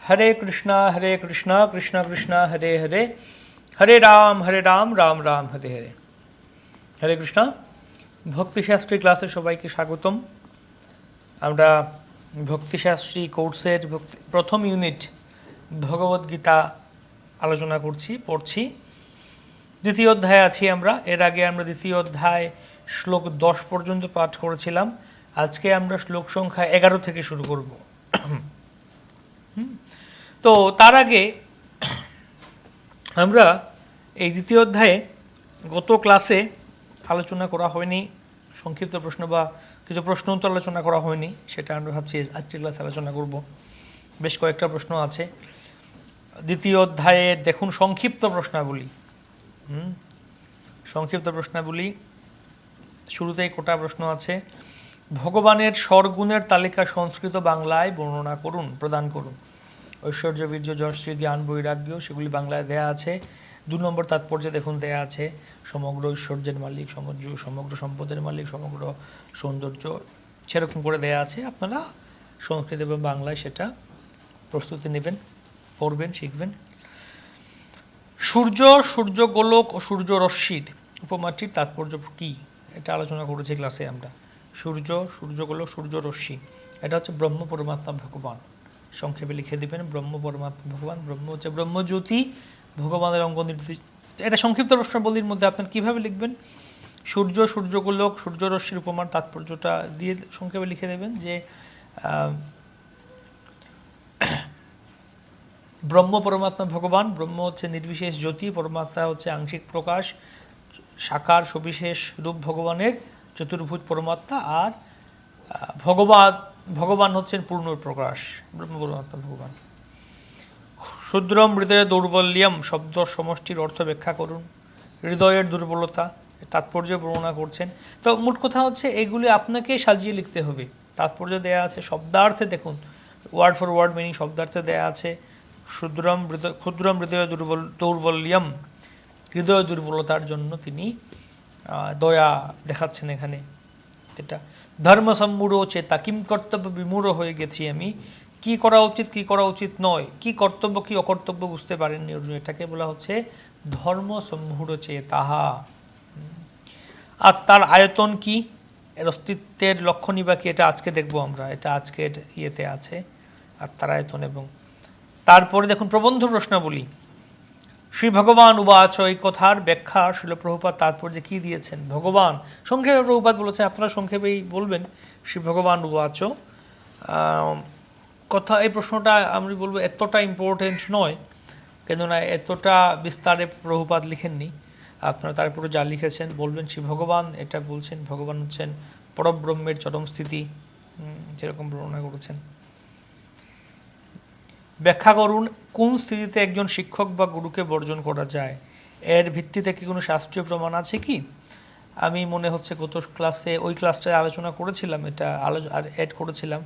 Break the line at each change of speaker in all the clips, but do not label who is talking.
হরে কৃষ্ণ কৃষ্ণ কৃষ্ণ হরে হরে, হরে রাম রাম রাম হরে হরে। হরে কৃষ্ণ। ভক্তিশাস্ত্রী ক্লাসে সবাইকে স্বাগতম। আমরা ভক্তিশাস্ত্রী কোর্সের প্রথম ইউনিট ভগবদ্গীতা আলোচনা পড়ছি। দ্বিতীয় অধ্যায়ে আছি আমরা। এর আগে আমরা দ্বিতীয় অধ্যায় শ্লোক 10 পর্যন্ত পাঠ করেছিলাম। আজকে আমরা শ্লোক সংখ্যা 11 থেকে শুরু করব। তো তার আগে আমরা এই দ্বিতীয় অধ্যায়ে গত ক্লাসে আলোচনা করা হয়নি, সংক্ষিপ্ত প্রশ্ন বা কিছু প্রশ্ন তো আলোচনা করা হয়নি, সেটা আমরা ভাবছি আজকের ক্লাসে আলোচনা করব। বেশ কয়েকটা প্রশ্ন আছে দ্বিতীয় অধ্যায়ে। দেখুন সংক্ষিপ্ত প্রশ্নাবলী। সংক্ষিপ্ত প্রশ্নাবলী শুরুতেই কোটা প্রশ্ন আছে। ভগবানের স্বরগুণের তালিকা সংস্কৃত বাংলায় বর্ণনা করুন, প্রদান করুন। ঐশ্বর্য, বীর্য, যশস্বী, জ্ঞান, বৈরাগ্য, সেগুলি বাংলায় দেয়া আছে। 2 নম্বর তাৎপর্যে দেখুন দেয়া আছে সমগ্র ঐশ্বর্যের মালিক, সমগ্র সম্পদের মালিক, সমগ্র সৌন্দর্য, সেরকম করে দেয়া আছে। আপনারা সংস্কৃত এবং বাংলায় সেটা প্রস্তুতি নেবেন, পড়বেন, শিখবেন। সূর্য, সূর্যগোলক ও সূর্য রশ্মির উপমাটির তাৎপর্য কী, এটা আলোচনা করেছি ক্লাসে আমরা। সূর্য, সূর্যগোলক, সূর্য রশ্মি, এটা হচ্ছে ব্রহ্ম পরমাত্মা ভগবান। সংক্ষেপে লিখে দিবেন ব্রহ্ম পরমাত্মা ভগবান। ব্রহ্ম হচ্ছে ব্রহ্মজ্যোতি, ভগবানের অঙ্গ নির্দেশ। এটা সংক্ষিপ্ত প্রশ্নাবলীর মধ্যে আপনার কীভাবে লিখবেন? সূর্য, সূর্যগোলক, সূর্যরশ্মির উপমার তাৎপর্যটা দিয়ে সংক্ষেপে লিখে দেবেন যে ব্রহ্ম পরমাত্মা ভগবান। ব্রহ্ম হচ্ছে নির্বিশেষ জ্যোতি, পরমাত্মা হচ্ছে আংশিক প্রকাশ, সাকার সবিশেষ রূপ ভগবানের, চতুর্ভুজ পরমাত্মা। আর ভগবান হচ্ছেন পূর্ণ প্রকাশ, ব্রহ্ম পরমাত্মা ভগবান। ক্ষুদ্রম হৃদয়ে দৌর্বল্যম শব্দ সমষ্টির অর্থ ব্যাখ্যা করুন। হৃদয়ের দুর্বলতা, তাৎপর্য বর্ণনা করছেন। তো মোট কথা হচ্ছে এগুলি আপনাকে সাজিয়ে লিখতে হবে। তাৎপর্য দেয়া আছে, শব্দার্থে দেখুন, ওয়ার্ড ফর ওয়ার্ড মিনিং শব্দার্থে দেয়া আছে। ক্ষুদ্রম হৃদয় দৌর্বল্যম, হৃদয় দুর্বলতার জন্য তিনি দয়া দেখাচ্ছেন এখানে। এটা ধর্ম সম্মূঢ় চেতা, কিম কর্তব্য বিমূঢ় হয়ে গেছি আমি, কি করা উচিত কি করা উচিত নয়, কি কর্তব্য কি অকর্তব্য বুঝতে পারেননি অর্জুন। এটাকে বলা হচ্ছে ধর্ম সম্মূঢ় চেতাহা। আর তার আয়তন কি, এর অস্তিত্বের লক্ষণই বা কি, এটা আজকে দেখবো আমরা। এটা আজকের ইয়েতে আছে আর তার আয়তন। এবং তারপরে দেখুন প্রবন্ধ প্রশ্নাবলী। শ্রী ভগবান উবাচ, এই কথার ব্যাখ্যা শিল প্রভুপাদ তাৎপর্যে কী দিয়েছেন? ভগবান সংক্ষেপে প্রভুপাদ বলেছেন, আপনারা সংক্ষেপেই বলবেন। শ্রী ভগবান উবাচ কথা, এই প্রশ্নটা আমি বলবো এতটা ইম্পর্টেন্ট নয়, কেননা এতটা বিস্তারে প্রভুপাদ লিখেননি। আপনারা তারপরে যা লিখেছেন বলবেন। শ্রী ভগবান এটা বলছেন, ভগবান হচ্ছেন পরব্রহ্মের চরম স্থিতি, যেরকম বর্ণনা করেছেন। ব্যাখ্যা করুন কোন স্থিতিতে একজন শিক্ষক বা গুরুকে বর্জন করা যায়, এর ভিত্তিতে কি কোনো শাস্ত্রীয় প্রমাণ আছে কি? আমি মনে হচ্ছে গত ক্লাসে ওই ক্লাসটায় আলোচনা করেছিলাম, এটা অ্যাড করেছিলাম।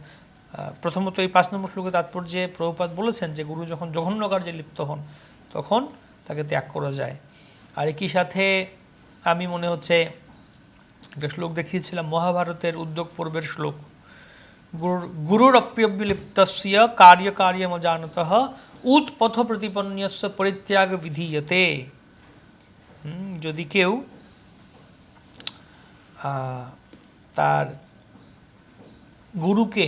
প্রথমত এই 5 নম্বর শ্লোকে তাৎপর্যে প্রভুপাদ বলেছেন যে গুরু যখন জঘন্য কার্যে লিপ্ত হন তখন তাকে ত্যাগ করা যায়। আর একই সাথে আমি মনে হচ্ছে একটা শ্লোক দেখিয়েছিলাম, মহাভারতের উদ্যোগ পর্বের শ্লোক। গুরুর অপ্যবিলিপ্তস্য কার্যকার্যমজানতঃ উৎপথ প্রতিপন্যস্য পরিত্যাগ বিধীয়তে। যদি কেউ তার গুরুকে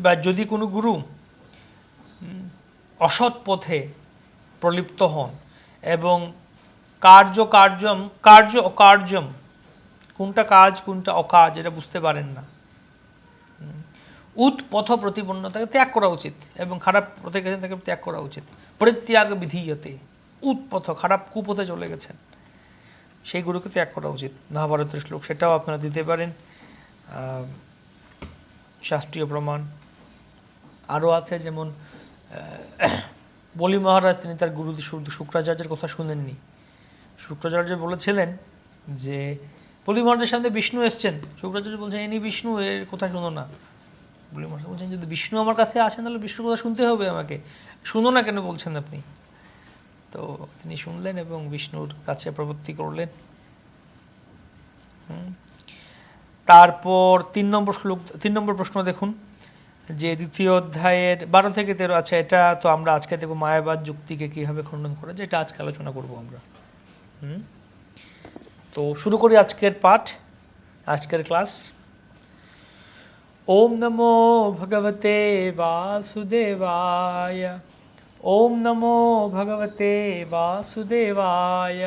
বা যদি কোনো গুরু অসৎ পথে প্রলিপ্ত হন এবং কার্য অকার্যম, কোনটা কাজ কোনটা অকাজ এটা বুঝতে পারেন না, উৎপথ প্রতিপন্ন, তাকে ত্যাগ করা উচিত। এবং খারাপ পথে গেছেন তাকে ত্যাগ করা উচিত। পরিত্যাগ বিধীয়তে, উৎপথ খারাপ কুপথে চলে গেছেন সেই গুরুকে ত্যাগ করা উচিত। মহাভারতের শ্লোক, সেটাও আপনারা দিতে পারেন শাস্ত্রীয় প্রমাণ। আরও আছে, যেমন বলি মহারাজ তিনি তার গুরু শুক্রাচার্যের কথা শুনেননি। শুক্রাচার্য বলেছিলেন যে বলি মহারাজের সামনে বিষ্ণু এসছেন, শুক্রাচার্য বলছেন ইনি বিষ্ণু, এর কথা শুনো না। বলি মহারাজ বলছেন যদি বিষ্ণু আমার কাছে আসেন তাহলে বিষ্ণুর কথা শুনতে হবে আমাকে, শুনো না কেন বলছেন আপনি? তো তিনি শুনলেন এবং বিষ্ণুর কাছে প্রবৃত্তি করলেন। তারপর 3 নম্বর প্রশ্ন দেখুন। যে দ্বিতীয় অধ্যায়ের 12 থেকে 13, আচ্ছা এটা তো আমরা আজকে দেখব মায়াবাদ যুক্তিকে কীভাবে খণ্ডন করে, যেটা আজকে আলোচনা করব আমরা। তো শুরু করি আজকের পাঠ, আজকের ক্লাস। ওম নমো ভগবতে বাসুদেবায়। ওম নমো ভগবতে বাসুদেবায়।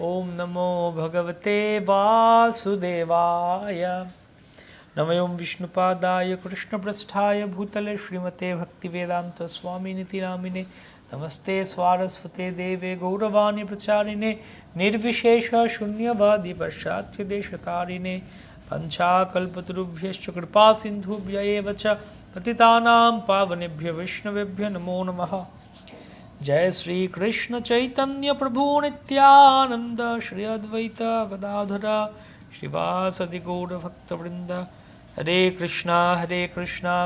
ওম নমো ভগবতে বাসুদেবায়। नमों विष्णुपादाय कृष्णपृष्ठाय भूतले श्रीमते भक्तिवेदांत स्वामिनिति नामिने। नमस्ते स्वारस्वते देवे गौरवाणी प्रचारिणे निर्विशेष शून्यवादी पाश्चात्य देशतारिणे। पंचाकल्पतरुभ्यश्च कृपा सिन्धुभ्य एव च पतितानां पावनेभ्यो वैष्णवेभ्यो नमो नमः। जय श्री कृष्ण चैतन्य प्रभु नित्यानंद श्री अद्वैत गदाधर श्रीवासदि गौर भक्तवृंद। हरे कृष्णा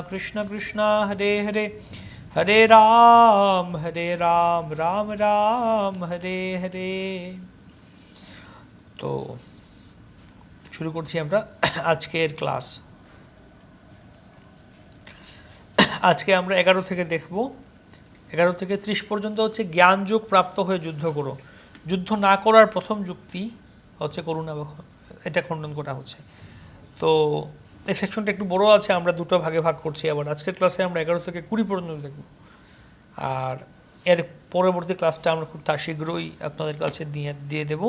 कृष्ण कृष्ण हरे हरे, हरे राम राम राम हरे हरे। तो শুরু করছি আমরা আজকের ক্লাস। আজকে আমরা 11 থেকে দেখব, 11 থেকে 30 পর্যন্ত হচ্ছে জ্ঞান যোগ প্রাপ্ত হয়ে যুদ্ধ করো। যুদ্ধ না করার প্রথম যুক্তি হচ্ছে করুণা, এটা খণ্ডন করা হচ্ছে। তো এই সেকশনটা একটু বড় আছে, আমরা দুটো ভাগে ভাগ করছি। আবার আজকের ক্লাসে আমরা 11 থেকে 20 পর্যন্ত দেখব, আর এর পরবর্তী ক্লাসটা আমরা খুব শীঘ্রই আপনাদের কাছে দিয়ে দেব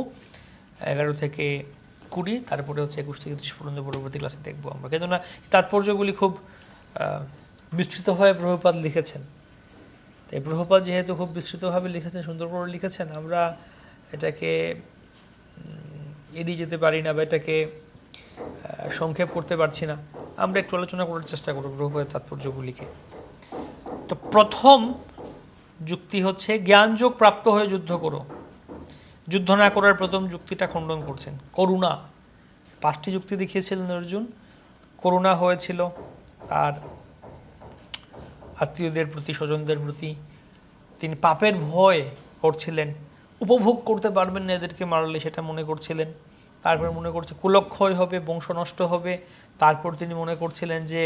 11 থেকে 20, তারপরে হচ্ছে 21 থেকে 30 পর্যন্ত পরবর্তী ক্লাসে দেখব আমরা। কেননা তাৎপর্যগুলি খুব বিস্তৃতভাবে প্রভুপাদ লিখেছেন। তাই প্রভুপাদ যেহেতু খুব বিস্তৃতভাবে লিখেছেন, সুন্দর করে লিখেছেন, আমরা এটাকে এড়িয়ে যেতে পারি না বা এটাকে সংক্ষেপ করতে পারছি না। আমরা একটু আলোচনা করার চেষ্টা করব প্রভুপাদের তাৎপর্যগুলিকে। তো প্রথম যুক্তি হচ্ছে জ্ঞানযোগ প্রাপ্ত হয়ে যুদ্ধ করো। যুদ্ধ না করার প্রথম যুক্তিটা খণ্ডন করছেন করুণা। 5টি যুক্তি দেখিয়েছিলেন অর্জুন। করুণা হয়েছিল তার আত্মীয়দের প্রতি, স্বজনদের প্রতি। তিনি পাপের ভয় করছিলেন, উপভোগ করতে পারবেন না এদেরকে মারলে, সেটা মনে করছিলেন। তারপর মনে করছে কুলক্ষয় হবে, বংশ নষ্ট হবে। তারপর তিনি মনে করছিলেন যে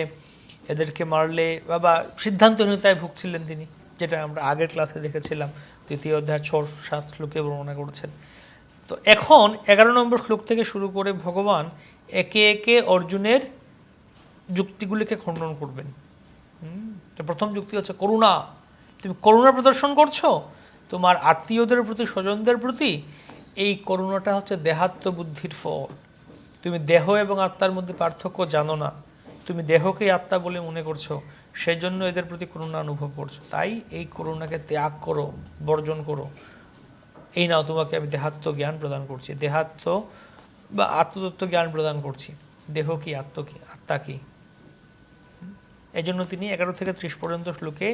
এদেরকে মারলে বা সিদ্ধান্তহীনতায় ভুগছিলেন তিনি, যেটা আমরা আগের ক্লাসে দেখেছিলাম। 3 অধ্যায় 6-7 শ্লোকে বর্ণনা করেছেন। তো এখন 11 নম্বর শ্লোক থেকে শুরু করে ভগবান একে একে অর্জুনের যুক্তিগুলিকে খণ্ডন করবেন। প্রথম যুক্তি হচ্ছে করুণা। তুমি করুণা প্রদর্শন করছো তোমার আত্মীয়দের প্রতি, স্বজনদের প্রতি। এই করুণাটা হচ্ছে দেহাত্ম বুদ্ধির ফল। তুমি দেহ এবং আত্মার মধ্যে পার্থক্য জানো না, তুমি দেহকেই আত্মা বলে মনে করছো, সেই জন্য এদের প্রতি করুণা অনুভব করছো। তাই এই করুণাকে ত্যাগ করো, বর্জন করো। এই নাও, তোমাকে আমি দেহাত্ম জ্ঞান প্রদান করছি, দেহাত্ম বা আত্মতত্ত্ব জ্ঞান প্রদান করছি। দেহ কি, আত্মা কি। এই জন্য তিনি 11 থেকে 30 পর্যন্ত শ্লোকে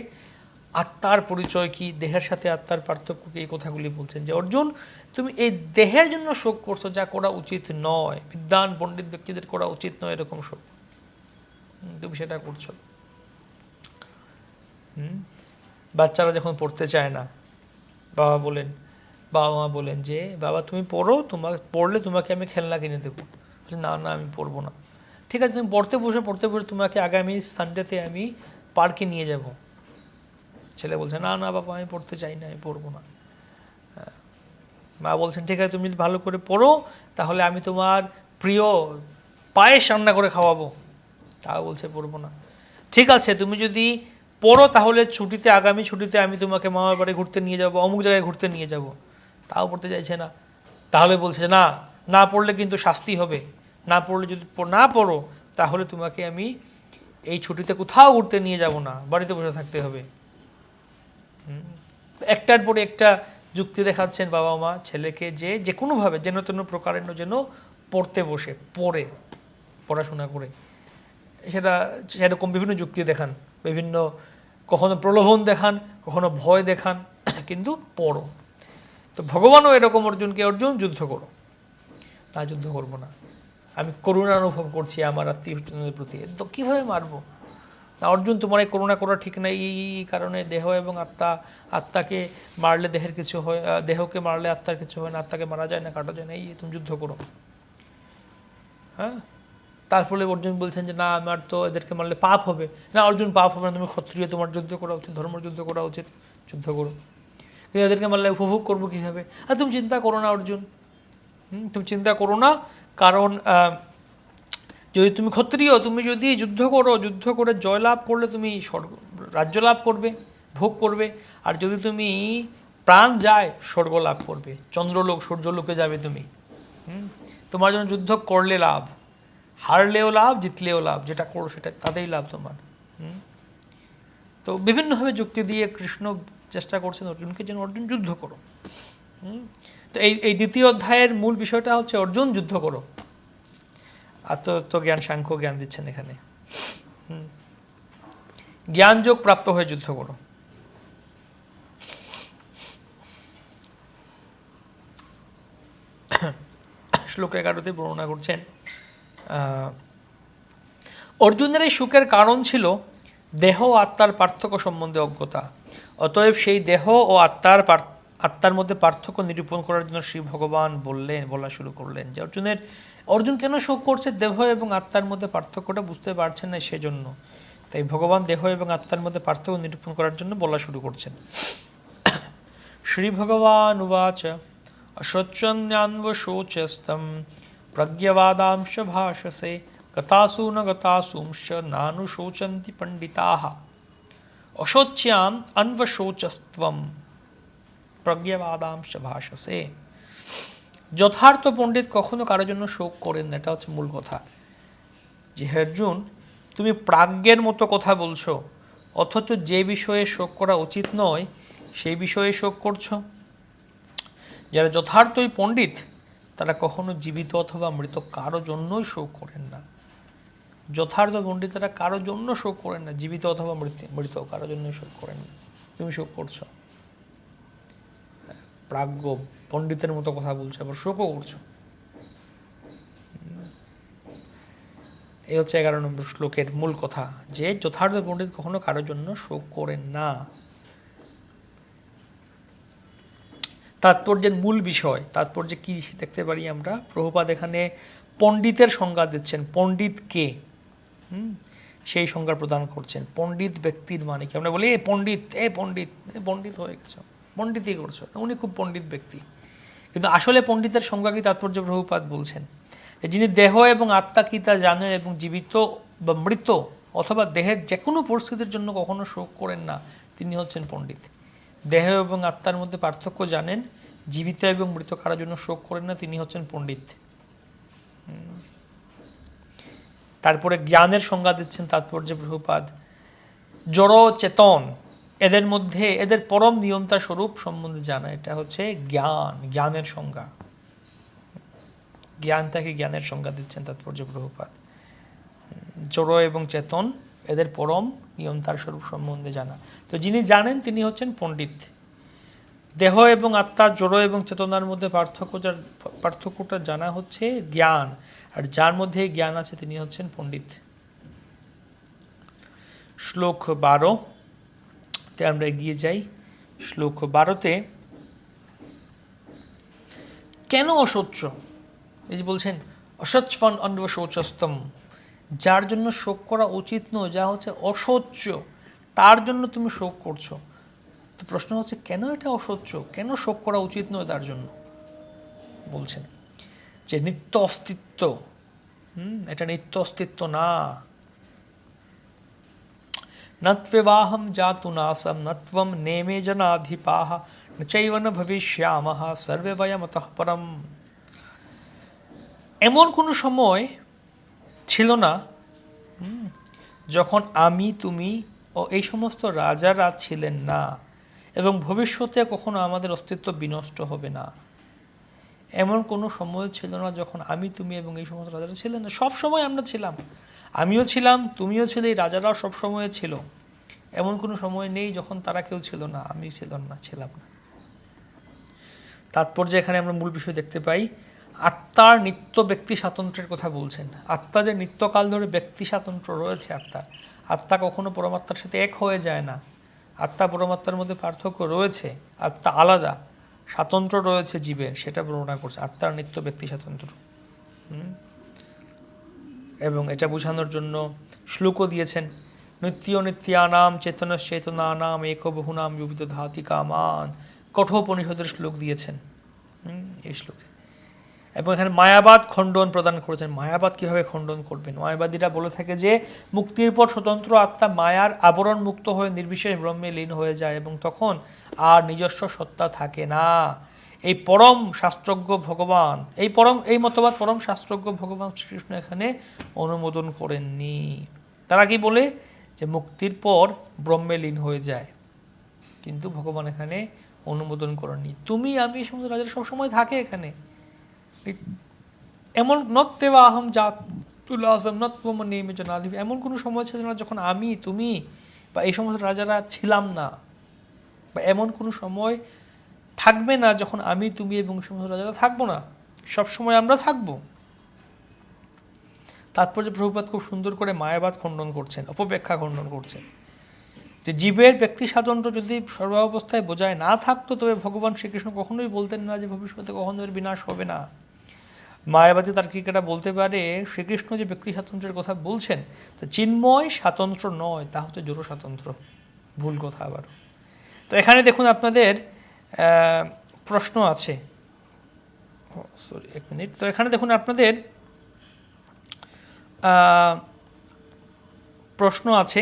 আত্মার পরিচয় কি, দেহের সাথে আত্মার পার্থক্য কি, এই কথাগুলি বলছেন। যে অর্জুন, তুমি এই দেহের জন্য শোক করছো, যা করা উচিত নয়। বিদ্বান পণ্ডিত ব্যক্তিদের করা উচিত নয় এরকম শোক, তুমি সেটা করছো। বাচ্চারা যখন পড়তে চায় না, বাবা মা বলেন যে বাবা তুমি পড়ো, পড়লে তোমাকে আমি খেলনা কিনে দেবো। না আমি পড়বো না। ঠিক আছে, তুমি পড়তে বসে তোমাকে আগামী সানডেতে আমি পার্কে নিয়ে যাব। ছেলে বলছে না বাবা আমি পড়তে চাই না, আমি পড়বো না। মা বলছেন ঠিক আছে, তুমি যদি ভালো করে পড়ো তাহলে আমি তোমার প্রিয় পায়েস রান্না করে খাওয়াবো। তাও বলছে পড়বো না। ঠিক আছে, তুমি যদি পড়ো তাহলে আগামী ছুটিতে আমি তোমাকে মামার বাড়ি ঘুরতে নিয়ে যাবো, অমুক জায়গায় ঘুরতে নিয়ে যাব। তাও পড়তে চাইছে না। তাহলে বলছে না পড়লে কিন্তু শাস্তি হবে, যদি না পড়ো তাহলে তোমাকে আমি এই ছুটিতে কোথাও ঘুরতে নিয়ে যাব না, বাড়িতে বসে থাকতে হবে। একটার পরে একটা যুক্তি দেখাচ্ছেন বাবা মা ছেলেকে, যে কোনোভাবে যেন তেন প্রকারেণ যেন পড়তে বসে, পড়াশোনা করে। সেরকম বিভিন্ন যুক্তি দেখান, কখনো প্রলোভন দেখান, কখনো ভয় দেখান, কিন্তু পড়ো। তো ভগবানও এরকম অর্জুনকে, অর্জুন যুদ্ধ করো। না, যুদ্ধ করবো না, আমি করুণা অনুভব করছি আমার আত্মীয়দের প্রতি। তো কীভাবে মারবো? না অর্জুন, তোমার এই করুণা করা ঠিক নাই, এই কারণে দেহ এবং আত্মাকে মারলে দেহের কিছু হয়, দেহকে মারলে আত্মার কিছু হয় না, আত্মাকে মারা যায় না, কাটা যায় না, এই তুমি যুদ্ধ করো। হ্যাঁ, তারপরে অর্জুন বলছেন যে না আমার তো এদেরকে মারলে পাপ হবে। না অর্জুন, পাপ হবে না, তুমি ক্ষত্রিয়, তোমার যুদ্ধ করা উচিত, ধর্মযুদ্ধ করা উচিত, যুদ্ধ করো। কিন্তু এদেরকে মারলে উপভোগ করবো কীভাবে? আর তুমি চিন্তা করো না অর্জুন, তুমি চিন্তা করো না, কারণ যদি তুমি ক্ষত্রিয়, তুমি যদি যুদ্ধ করো, যুদ্ধ করে জয়লাভ করলে তুমি রাজ্য লাভ করবে, ভোগ করবে। আর যদি তুমি প্রাণ যায়, স্বর্গ লাভ করবে, চন্দ্রলোক সূর্যলোকে যাবে তুমি। তোমার জন্য যুদ্ধ করলে লাভ, হারলেও লাভ, জিতলেও লাভ, যেটা করো সেটা তাতেই লাভ তোমার। তো বিভিন্নভাবে যুক্তি দিয়ে কৃষ্ণ চেষ্টা করছেন অর্জুনকে যেন অর্জুন যুদ্ধ করো। তো এই দ্বিতীয় অধ্যায়ের মূল বিষয়টা হচ্ছে অর্জুন যুদ্ধ করো। আত্মতত্ত্ব জ্ঞান, সাংখ্য জ্ঞান দিচ্ছেন এখানে। জ্ঞানযোগ প্রাপ্ত হয়ে যুদ্ধ করো। শ্লোক 11তে বর্ণনা করছেন অর্জুনের এই সুখের কারণ ছিল দেহ ও আত্মার পার্থক্য সম্বন্ধে অজ্ঞতা। অতএব সেই দেহ ও আত্মার মধ্যে পার্থক্য নিরূপণ করার জন্য শ্রী ভগবান বলা শুরু করলেন যে অর্জুন কেন শোক করছে, দেহ এবং আত্মার মধ্যে পার্থক্যটা বুঝতে পারছেন না, সেজন্য। তাই ভগবান দেহ এবং আত্মার মধ্যে পার্থক্য নিরূপণ করার জন্য বলা শুরু করছেন। শ্রী ভগবান উবাচ অশোচন্যান্বশোচস্তম প্রজ্ঞবাদাংশ ভাষসে গতাসু ন গতাসুংশ নানুশোচন্তি পণ্ডিতাঃ। অশোচ্যাম অন্বশোচস্ত্বম প্রজ্ঞবাদাংশ ভাষসে। যথার্থ পণ্ডিত কখনো কারোর জন্য শোক করেন না। এটা হচ্ছে মূল কথা, যে হে অর্জুন, তুমি প্রাজ্ঞের মতো কথা বলছো, অথচ যে বিষয়ে শোক করা উচিত নয় সেই বিষয়ে শোক করছো। যারা যথার্থই পণ্ডিত তারা কখনো জীবিত অথবা মৃত কারো জন্যই শোক করেন না। যথার্থ পণ্ডিতেরা কারো জন্য শোক করেন না, জীবিত অথবা মৃত কারো জন্যই শোক করেন না। তুমি শোক করছো, প্রাজ্ঞ পণ্ডিতের মতো কথা বলছো, আবার শোকও করছো। এই হচ্ছে 11 নম্বর শ্লোকের মূল কথা, যে যথার্থ পণ্ডিত কখনো কারোর জন্য শোক করেন না। তাৎপর্যের মূল বিষয়, তাৎপর্য কি দেখতে পারি আমরা? প্রভুপাদ এখানে পণ্ডিতের সংজ্ঞা দিচ্ছেন। পণ্ডিত কে, সেই সংজ্ঞা প্রদান করছেন। পণ্ডিত ব্যক্তির মানে কি? আমরা বলি এ পণ্ডিত, পণ্ডিত হয়ে গেছে, পণ্ডিতই করছো, উনি খুব পণ্ডিত ব্যক্তি। কিন্তু আসলে পণ্ডিতের সংজ্ঞা কি, তাৎপর্য প্রভুপাদ বলছেন যিনি দেহ এবং আত্মা কি তা জানেন এবং জীবিত বা মৃত অথবা দেহের যে কোনো পরিস্থিতির জন্য কখনো শোক করেন না, তিনি হচ্ছেন পণ্ডিত। দেহ এবং আত্মার মধ্যে পার্থক্য জানেন, জীবিত এবং মৃত কারোর জন্য শোক করেন না, তিনি হচ্ছেন পণ্ডিত। তারপরে জ্ঞানের সংজ্ঞা দিচ্ছেন তাৎপর্যে প্রভুপাদ। জড় চেতন এদের মধ্যে এদের পরম নিয়ন্তা স্বরূপ সম্বন্ধে জানা, এটা হচ্ছে জ্ঞানের সংজ্ঞা। জ্ঞানটাকে জ্ঞানের সংজ্ঞা দিচ্ছেন তাৎপর্য প্রভুপাদ। জড় এবং চেতন এদের পরম নিয়ন্তার স্বরূপ সম্বন্ধে জানা। তো যিনি জানেন তিনি হচ্ছেন পণ্ডিত। দেহ এবং আত্মা, জড় এবং চেতনার মধ্যে পার্থক্যটা জানা হচ্ছে জ্ঞান, আর যার মধ্যে জ্ঞান আছে তিনি হচ্ছেন পণ্ডিত। শ্লোক 12তে আমরা এগিয়ে যাই। শ্লোক 12তে কেন অশোচ্য, এই যে বলছেন অশোচফন অন্বশোচস্তম, যার জন্য শোক করা উচিত নয়, যা হচ্ছে অশোচ্য, তার জন্য তুমি শোক করছো। তো প্রশ্ন হচ্ছে কেন এটা অশোচ্য, কেন শোক করা উচিত নয় তার জন্য? বলছেন যে নিত্য অস্তিত্ব, এটা নিত্য অস্তিত্ব না। নত্বেবাহম জাতু নাসম নত্বম নেমে জনাধিপাহ নচৈব ন ভবিষ্যামহ সর্বে বয়মতঃ পরম। এমন কোনো সময় ছিল না যখন আমি, তুমি ও এই সমস্ত রাজারা ছিলেন না, এবং ভবিষ্যতে কখনো আমাদের অস্তিত্ব বিনষ্ট হবে না। এমন কোনো সময় ছিল না যখন আমি, তুমি এবং এই সমস্ত রাজারা ছিলেন না। সব সময় আমরা ছিলাম, আমিও ছিলাম, তুমিও ছিলে, এই রাজারাও সব সময় ছিল। এমন কোনো সময় নেই যখন তারা কেউ ছিল না, আমি ছিলাম না। তাৎপর্য এখানে আমরা মূল বিষয় দেখতে পাই, আত্মার নিত্য ব্যক্তি স্বাতন্ত্র্যের কথা বলছেন। আত্মা যে নিত্যকাল ধরে ব্যক্তি স্বাতন্ত্র্য রয়েছে আত্মার, আত্মা কখনো পরমাত্মার সাথে এক হয়ে যায় না। আত্মা পরমাত্মার মধ্যে পার্থক্য রয়েছে, আত্মা আলাদা, স্বাতন্ত্র্য রয়েছে জীবের, সেটা বর্ণনা করছে আত্মার নিত্য ব্যক্তি স্বাতন্ত্র্য। এবং এটা বোঝানোর জন্য শ্লোকও দিয়েছেন। নিত্য নিত্যানাম চেতনাম এক বহুনাম যুবিত ধাতি কামান, কঠোপনিষদের শ্লোক দিয়েছেন এই শ্লোকে। এবং এখানে মায়াবাদ খণ্ডন প্রদান করেছেন। মায়াবাদ কিভাবে খণ্ডন করবেন? মায়াবাদীরা বলে থাকে যে মুক্তির পর স্বতন্ত্র আত্মা মায়ার আবরণ মুক্ত হয়ে নির্বিশেষ ব্রহ্মে লীন হয়ে যায় এবং তখন আর নিজস্ব সত্তা থাকে না। এই পরম শাস্ত্রজ্ঞ ভগবান, এই মতবাদ পরম শাস্ত্রজ্ঞ ভগবান শ্রীকৃষ্ণ এখানে অনুমোদন করেননি। তারা কি বলে যে মুক্তির পর ব্রহ্মে লীন হয়ে যায়, কিন্তু ভগবান এখানে অনুমোদন করেননি। তুমি আমি সমস্ত রাজারা সবসময় থাকে এখানে, এমন নত্তেবা আহম জাত তুলাসম নত্বম নিয়মে জনাধিপ, এমন কোনো সময় ছিল না যখন আমি তুমি বা এই সমস্ত রাজারা ছিলাম না, বা এমন কোনো সময় থাকবে না যখন আমি তুমি এবং সমস্ত রাজারা থাকবো না, সবসময় আমরা থাকবো। তাৎপর্য প্রভুপাদ খুব সুন্দর করে মায়াবাদ খণ্ডন করছেন, অপব্যাখ্যা খণ্ডন করছেন যে জীবের ব্যক্তি স্বাতন্ত্র্য যদি সর্বাবস্থায় বোঝায় না থাকতো তবে ভগবান শ্রীকৃষ্ণ কখনোই বলতেন না যে ভবিষ্যতে কখনো এর বিনাশ হবে না। মায়াবাদী তার্কিকেরা বলতে পারে শ্রীকৃষ্ণ যে ব্যক্তি স্বাতন্ত্র্যের কথা বলছেন তা চিন্ময় স্বাতন্ত্র্য নয়, তা হচ্ছে জড় স্বাতন্ত্র্য। ভুল কথা আবার। তো এখানে দেখুন আপনাদের প্রশ্ন আছে, সরি এক মিনিট। তো এখানে দেখুন আপনাদের প্রশ্ন আছে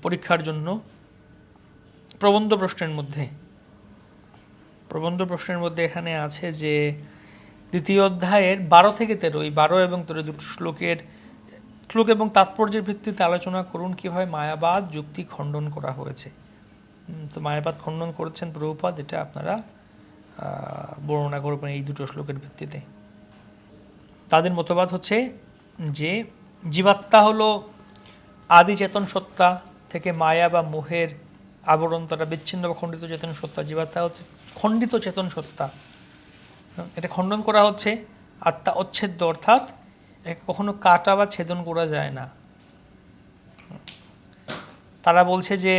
পরীক্ষার জন্য প্রবন্ধ প্রশ্নের মধ্যে এখানে আছে যে দ্বিতীয় অধ্যায়ের 12 থেকে 13, এই 12 এবং 13 দুটো শ্লোক এবং তাৎপর্যের ভিত্তিতে আলোচনা করুন কিভাবে মায়াবাদ যুক্তি খণ্ডন করা হয়েছে। তো মায়াবাদ খণ্ডন করেছেন প্রভুপাদ, এটা আপনারা বর্ণনা করবেন এই দুটো শ্লোকের ভিত্তিতে। তাদের মতবাদ হচ্ছে যে জীবাত্মা হলো আদি চেতন সত্তা থেকে মায়া বা মোহের আবরণ দ্বারা বিচ্ছিন্ন বা খণ্ডিত চেতন সত্তা। জীবাত্মা হচ্ছে খণ্ডিত চেতন সত্তা, এটা খণ্ডন করা হচ্ছে। আত্মা অচ্ছেদ্য, অর্থাৎ কখনো কাটা বা ছেদন করা যায় না। তারা বলছে যে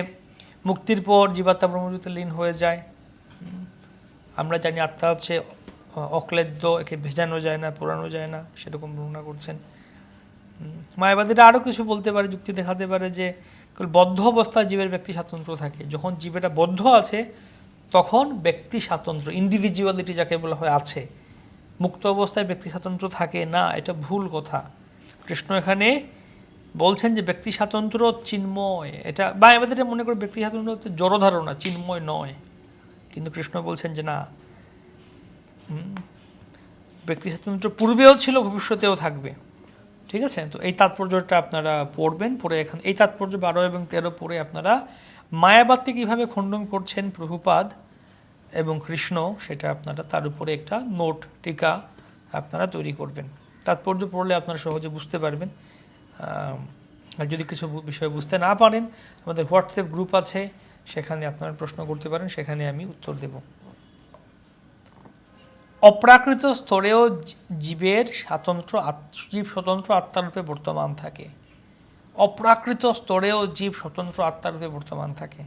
মুক্তির পর জীবাত্মা ব্রহ্মজ্যোতিতে লীন হয়ে যায়। আমরা জানি আত্মা হচ্ছে অক্লেদ্য, একে ভেজানো যায় না, পোড়ানো যায় না, সেরকম বর্ণনা করছেন। মায়াবাদীরা আরও কিছু বলতে পারে, যুক্তি দেখাতে পারে যে বদ্ধ অবস্থায় জীবের ব্যক্তি স্বাতন্ত্র্য থাকে, যখন জীবেরা বদ্ধ আছে তখন ব্যক্তি স্বাতন্ত্র্য, ইন্ডিভিজুয়ালিটি যাকে বলা হয় আছে। মুক্ত অবস্থায় ব্যক্তি স্বাতন্ত্র্য থাকে না, এটা ভুল কথা। কৃষ্ণ এখানে বলছেন যে ব্যক্তি স্বাতন্ত্র্য চিন্ময়, এটা মায়াবাদীরা মনে করে ব্যক্তি স্বাতন্ত্র্য হচ্ছে জড় ধারণা, চিন্ময় নয়। কিন্তু কৃষ্ণ বলছেন যে না, ব্যক্তি স্বাতন্ত্র্য পূর্বেও ছিল, ভবিষ্যতেও থাকবে। ঠিক আছে? তো এই তাৎপর্যটা আপনারা পড়বেন, পড়ে এখন এই তাৎপর্য 12 এবং 13 পড়ে আপনারা মায়াবাদকে কীভাবে খণ্ডন করছেন প্রভুপাদ এবং কৃষ্ণ, সেটা আপনারা তার উপরে একটা নোট টিকা আপনারা তৈরি করবেন। তাৎপর্য পড়লে আপনারা সহজে বুঝতে পারবেন। আর যদি কিছু বিষয় বুঝতে না পারেন, আমাদের হোয়াটসঅ্যাপ গ্রুপ আছে, সেখানে আপনারা প্রশ্ন করতে পারেন, সেখানে আমি উত্তর দেব। অপ্রাকৃত স্তরেও জীব স্বতন্ত্র আত্মারূপে বর্তমান থাকে। অপ্রাকৃত স্তরেও জীব স্বতন্ত্র আত্মারূপে বর্তমান থাকে,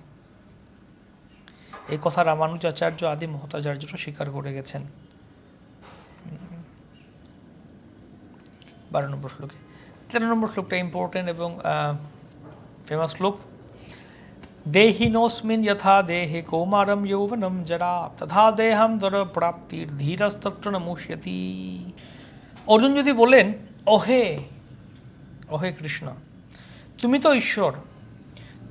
এই কথা রামানুজাচার্য আদি মহতাচার্যরা স্বীকার করে গেছেন। 12 নম্বর শ্লোকে। 13 নম্বর শ্লোকটা ইম্পর্টেন্ট এবং ফেমাস শ্লোক। দেহিনোস্মিন যথা দেহে কৌমারম যৌবনম জরা তথা দেহম দর প্রাপ্তির ধীরস্তত্র ন মুষ্যতি। অর্জুন যদি বলেন, অহে কৃষ্ণ, তুমি তো ঈশ্বর,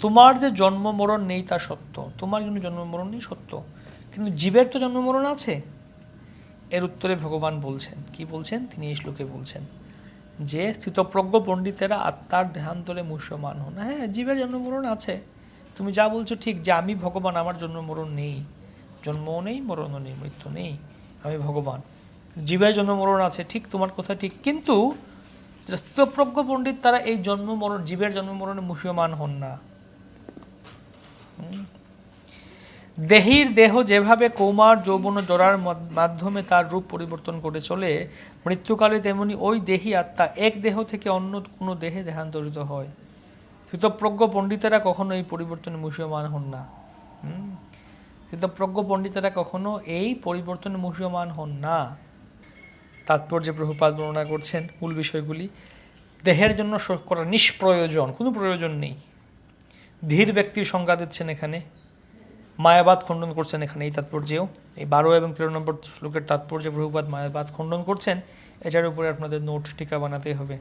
তোমার যে জন্ম মরণ নেই তা সত্য, তোমার জন্য জন্ম মরণ নেই সত্য, কিন্তু জীবের তো জন্ম মরণ আছে। এর উত্তরে ভগবান বলছেন, কি বলছেন? তিনি এই শ্লোকে বলছেন যে স্থিতপ্রজ্ঞ পণ্ডিতেরা আত্মার দেহান্তরে মুষ্যমান হন। হ্যাঁ, জীবের জন্ম মরণ আছে, তুমি যা বলছো ঠিক, যে আমি ভগবান, আমার জন্ম মরণ নেই, জন্মও নেই, মরণও নেই, মৃত্যু নেই, আমি ভগবান। জীবের জন্ম মরণ আছে, ঠিক, তোমার কথা ঠিক, কিন্তু স্থিতপ্রজ্ঞ পণ্ডিত তারা এই জন্ম মরণ, জীবের জন্ম মরণে মুষ্যমান হন না। দেহীর দেহ যেভাবে কৌমার যৌবন জরার মাধ্যমে তার রূপ পরিবর্তন করে চলে, মৃত্যুকালে তেমনি ওই দেহী আত্মা এক দেহ থেকে অন্য কোনো দেহে দেহান্তরিত হয়। স্থিতপ্রজ্ঞ পণ্ডিতেরা কখনো এই পরিবর্তনে মুষ্যমান হন না। স্থিতপ্রজ্ঞ পণ্ডিতেরা কখনো এই পরিবর্তনে মুষ্যমান হন না। তাৎপর্যে প্রভুপাদ বর্ণনা করছেন মূল বিষয়গুলি। দেহের জন্য শোক করা নিষ্প্রয়োজন, কোনো প্রয়োজন নেই। ধীর ব্যক্তির সংজ্ঞা দিচ্ছেন এখানে, মায়াবাদ খণ্ডন করছেন এখানে এই তাৎপর্যেও। এই 12 এবং 13 নম্বর শ্লোকের তাৎপর্যে প্রভুপাদ মায়াবাদ খণ্ডন করছেন, এটার উপরে আপনাদের নোট টিকা বানাতে হবে।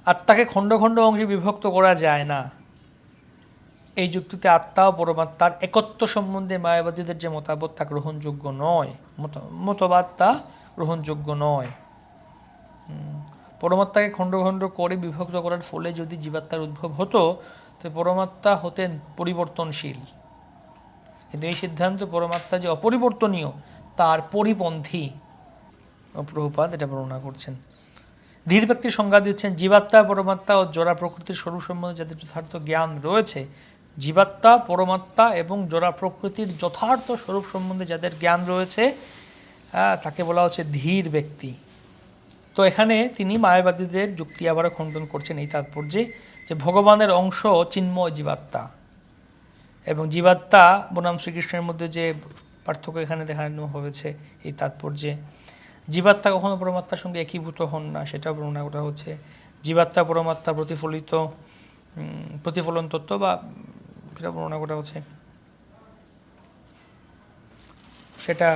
আত্মাকে খণ্ড খণ্ড অংশে বিভক্ত করা যায় না, এই যুক্তিতে আত্মা ও পরমাত্মার একত্ব সম্বন্ধে মায়াবাদীদের যে মতামত তা গ্রহণযোগ্য নয়, মতবাদ তা গ্রহণযোগ্য নয়। পরমাত্মাকে খণ্ড খণ্ড করে বিভক্ত করার ফলে যদি জীবাত্মার উদ্ভব হতো, তো পরমাত্মা হতেন পরিবর্তনশীল, কিন্তু এই সিদ্ধান্ত পরমাত্মা যে অপরিবর্তনীয় তার পরিপন্থী। প্রভুপাদ এটা বর্ণনা করছেন। ধীর ব্যক্তির সংজ্ঞা দিচ্ছেন, জীবাত্মা, পরমাত্মা ও জড়া প্রকৃতির স্বরূপ সম্বন্ধে যাদের যথার্থ জ্ঞান রয়েছে, জীবাত্মা, পরমাত্মা এবং জড়া প্রকৃতির যথার্থ স্বরূপ সম্বন্ধে যাদের জ্ঞান রয়েছে, তাকে বলা হচ্ছে ধীর ব্যক্তি। তো এখানে তিনি মায়াবাদীদের যুক্তি আবারও খণ্ডন করছেন এই তাৎপর্যে যে ভগবানের অংশ চিন্ময় জীবাত্মা, এবং জীবাত্মা বনাম শ্রীকৃষ্ণের মধ্যে যে পার্থক্য এখানে দেখানো হয়েছে এই তাৎপর্যে, জীবাত্মা কখনো পরমাত্মার সঙ্গে একীভূত হন না, সেটা বর্ণনা করা হচ্ছে। জীবাত্মা পরমাত্মা প্রতিফলন তত্ত্ব বা সেটা বর্ণনা করা হচ্ছে, সেটা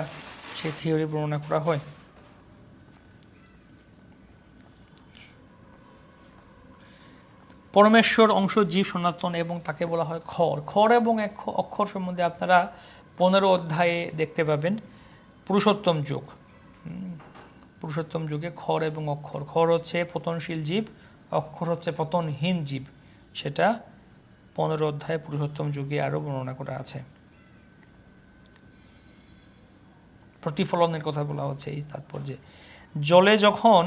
সেই থিওরি বর্ণনা করা হয়। পরমেশ্বর অংশ জীব সনাতন এবং তাকে বলা হয় খর। খর এবং অক্ষর সম্বন্ধে আপনারা 15 অধ্যায়ে দেখতে পাবেন পুরুষোত্তম যুগ। পুরুষোত্তম যুগে খর এবং অক্ষর, খর হচ্ছে পতনশীল জীব, অক্ষর হচ্ছে পতনহীন জীব, সেটা 15 অধ্যায়ে পুরুষোত্তম যুগে আরও বর্ণনা করা আছে। প্রতিফলনের কথা বলা হচ্ছে এই তাৎপর্যে। জলে যখন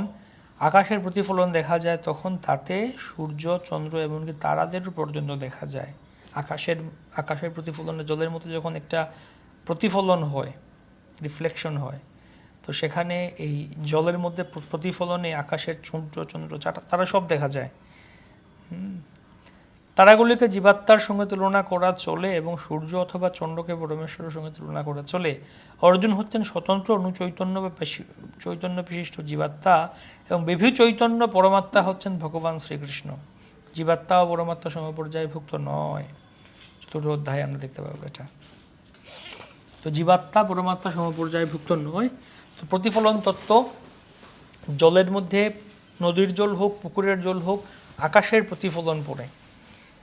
আকাশের প্রতিফলন দেখা যায় তখন তাতে সূর্য, চন্দ্র এমনকি তারাদের পর্যন্ত দেখা যায়। আকাশের প্রতিফলনে জলের মধ্যে যখন একটা প্রতিফলন হয়, রিফ্লেকশন হয়, তো সেখানে এই জলের মধ্যে প্রতিফলনে আকাশের সূর্য, চন্দ্র, তারা সব দেখা যায়। তারাগুলিকে জীবাত্মার সঙ্গে তুলনা করা চলে এবং সূর্য অথবা চন্দ্রকে পরমেশ্বরের সঙ্গে তুলনা করা চলে। অর্জুন হচ্ছেন স্বতন্ত্র অনুচৈতন্য বা চৈতন্য বিশিষ্ট জীবাত্মা এবং বিভু চৈতন্য পরমাত্মা হচ্ছেন ভগবান শ্রীকৃষ্ণ। জীবাত্মা ও পরমাত্মা সমপর্যায়ভুক্ত নয়, 4 অধ্যায়ে আমরা দেখতে পাবো এটা। তো জীবাত্মা পরমাত্মা সমপর্যায়ভুক্ত নয়। তো প্রতিফলন তত্ত্ব, জলের মধ্যে নদীর জল হোক, পুকুরের জল হোক, আকাশের প্রতিফলন পড়ে,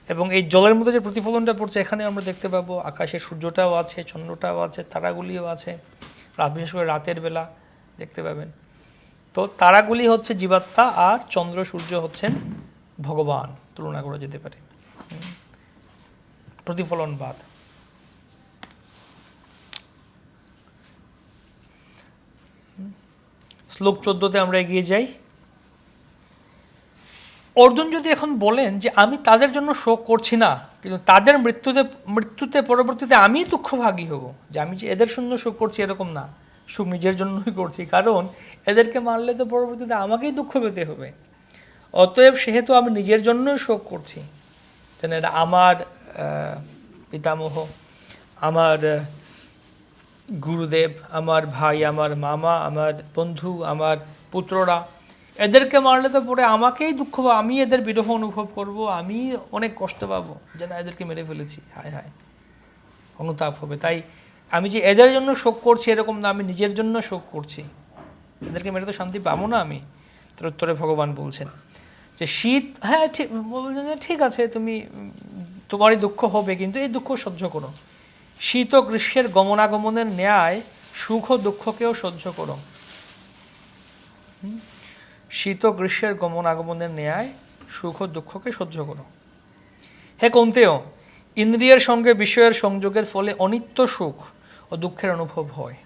এবং এই জলের মধ্যে যে প্রতিফলনটা পড়ছে এখানে আমরা দেখতে পাবো আকাশে সূর্যটাও আছে, চন্দ্রটাও আছে, তারাগুলিও আছে, বিশেষ করে রাতের বেলা দেখতে পাবেন। তো তারাগুলি হচ্ছে জীবাত্মা আর চন্দ্র সূর্য হচ্ছেন ভগবান, তুলনা করা যেতে পারে। প্রতিফলনবাদ। শ্লোক 14তে আমরা এগিয়ে যাই। অর্জুন যদি এখন বলেন যে আমি তাদের জন্য শোক করছি না, কিন্তু তাদের মৃত্যুতে পরবর্তীতে আমি দুঃখভাগী হব, যে আমি যে এদের জন্য শোক করছি এরকম না, শোক নিজের জন্যই করছি, কারণ এদেরকে মারলে তো পরবর্তীতে আমাকেই দুঃখ পেতে হবে, অতএব সেহেতু আমি নিজের জন্যই শোক করছি। যেন এটা আমার পিতামহ, আমার গুরুদেব, আমার ভাই, আমার মামা, আমার বন্ধু, আমার পুত্ররা, এদেরকে মারলে তো পরে আমাকেই দুঃখ পাবো, আমি এদের বিরহ অনুভব করব, আমি অনেক কষ্ট পাবো যে না এদেরকে মেরে ফেলেছি, হায় হায়, অনুতাপ হবে। তাই আমি যে এদের জন্য শোক করছি এরকম না, আমি নিজের জন্য শোক করছি, এদেরকে মেরে তো শান্তি পাবো না আমি। তার উত্তরে ভগবান বলছেন যে শীত, হ্যাঁ ঠিক আছে, তোমারই দুঃখ হবে, কিন্তু এই দুঃখ সহ্য করো। শীত ও গ্রীষ্মের গমনাগমনের ন্যায় সুখ ও দুঃখকেও সহ্য করো। শীত ও গ্রীষ্মের গমনাগমনের ন্যায় সুখ ও দুঃখকে সহ্য করো। হে কৌন্তেয়, ইন্দ্রিয়ের সঙ্গে বিষয়ের সংযোগের ফলে অনিত্য সুখ ও দুঃখের অনুভব হয়,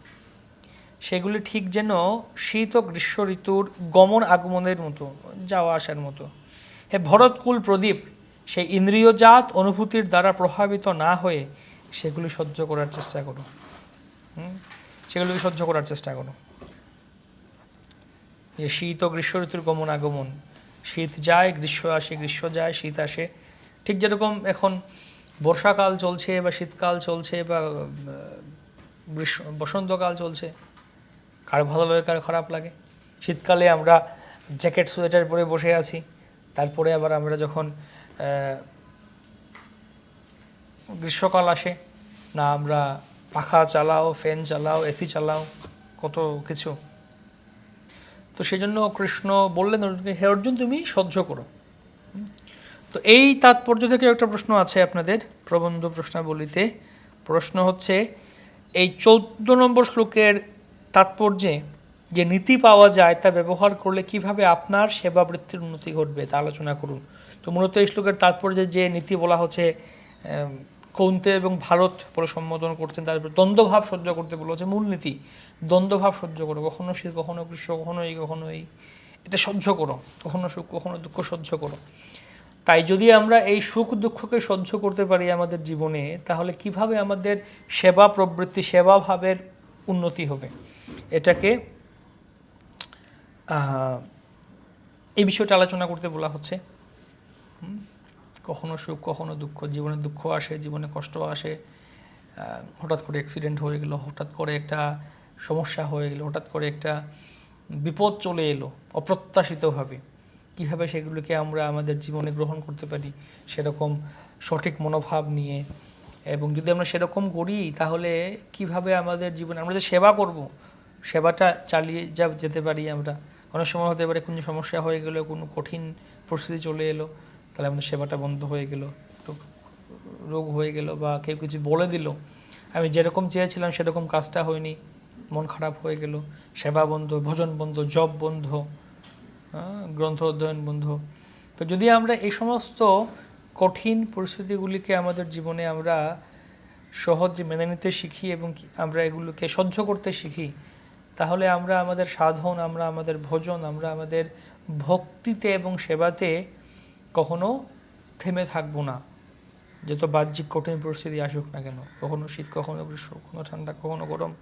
সেগুলি ঠিক যেন শীত ও গ্রীষ্ম ঋতুর গমন আগমনের মতো, যাওয়া আসার মতো। হে ভরতকুল প্রদীপ, সেই ইন্দ্রিয়জাত অনুভূতির দ্বারা প্রভাবিত না হয়ে সেগুলি সহ্য করার চেষ্টা করো, সেগুলিকে সহ্য করার চেষ্টা করো। যে শীত ও গ্রীষ্ম ঋতুর গমন আগমন, শীত যায় গ্রীষ্ম আসে, গ্রীষ্ম যায় শীত আসে, ঠিক যেরকম এখন বর্ষাকাল চলছে বা শীতকাল চলছে বা বসন্তকাল চলছে, কার ভালো লাগে কার খারাপ লাগে। শীতকালে আমরা জ্যাকেট সোয়েটার পরে বসে আছি, তারপরে আবার আমরা যখন গ্রীষ্মকাল আসে, না আমরা পাখা চালাও, ফ্যান চালাও, এসি চালাও, কত কিছু। তো সেই জন্য কৃষ্ণ বললেন অর্জুনকে, হে অর্জুন তুমি সহ্য করো। তো এই তাৎপর্য থেকে একটা প্রশ্ন আছে আপনাদের প্রবন্ধ প্রশ্নাবলীতে। প্রশ্ন হচ্ছে, এই 14 নম্বর শ্লোকের তাৎপর্যে যে নীতি পাওয়া যায় তা ব্যবহার করলে কিভাবে আপনার সেবা বৃত্তির উন্নতি ঘটবে তা আলোচনা করুন। তো মূলত এই শ্লোকের তাৎপর্যে যে নীতি বলা হচ্ছে, কৌন্তেয় এবং ভারত বলে সম্বোধন করছেন, তারপর দ্বন্দ্বভাব সহ্য করতে বলা হচ্ছে। মূলনীতি দ্বন্দ্বভাব সহ্য করো, কখনো শীত কখনো গ্রীষ্ম, কখনো এই কখনো এই, এটা সহ্য করো, কখনো সুখ কখনো দুঃখ সহ্য করো। তাই যদি আমরা এই সুখ দুঃখকে সহ্য করতে পারি আমাদের জীবনে, তাহলে কিভাবে আমাদের সেবা প্রবৃত্তি, সেবাভাবের উন্নতি হবে, এটাকে এই বিষয়টা আলোচনা করতে বলা হচ্ছে। কখনো সুখ কখনো দুঃখ, জীবনে দুঃখ আসে, জীবনে কষ্ট আসে, হঠাৎ করে অ্যাক্সিডেন্ট হয়ে গেলো, হঠাৎ করে একটা সমস্যা হয়ে গেলো, হঠাৎ করে একটা বিপদ চলে এলো অপ্রত্যাশিতভাবে, কীভাবে সেগুলোকে আমরা আমাদের জীবনে গ্রহণ করতে পারি সেরকম সঠিক মনোভাব নিয়ে। এবং যদি আমরা সেরকম করি তাহলে কিভাবে আমাদের জীবনে আমরা যে সেবা করব, সেবাটা চালিয়ে যেতে পারি আমরা। অনেক সময় হতে পারে কোনো সমস্যা হয়ে গেলো, কোনো কঠিন পরিস্থিতি চলে এলো, তাহলে আমাদের সেবাটা বন্ধ হয়ে গেল, রোগ হয়ে গেল, বা কেউ কিছু বলে দিল, আমি যেরকম চেয়েছিলাম সেরকম কাজটা হয়নি, মন খারাপ হয়ে গেল, সেবা বন্ধ, ভজন বন্ধ, জপ বন্ধ, গ্রন্থ অধ্যয়ন বন্ধ। তো যদি আমরা এই সমস্ত কঠিন পরিস্থিতিগুলিকে আমাদের জীবনে আমরা সহজে মেনে নিতে শিখি এবং আমরা এগুলোকে সহ্য করতে শিখি, তাহলে আমরা আমাদের সাধন, আমরা আমাদের ভজন, আমরা আমাদের ভক্তিতে এবং সেবাতে কখনো থেমে থাকবো না। যত বাহ্যিক কঠিন পরিস্থিতি আসুক না কেন, কখনো শীত কখনো গ্রীষ্ম, কখনো ঠান্ডা কখনো গরম,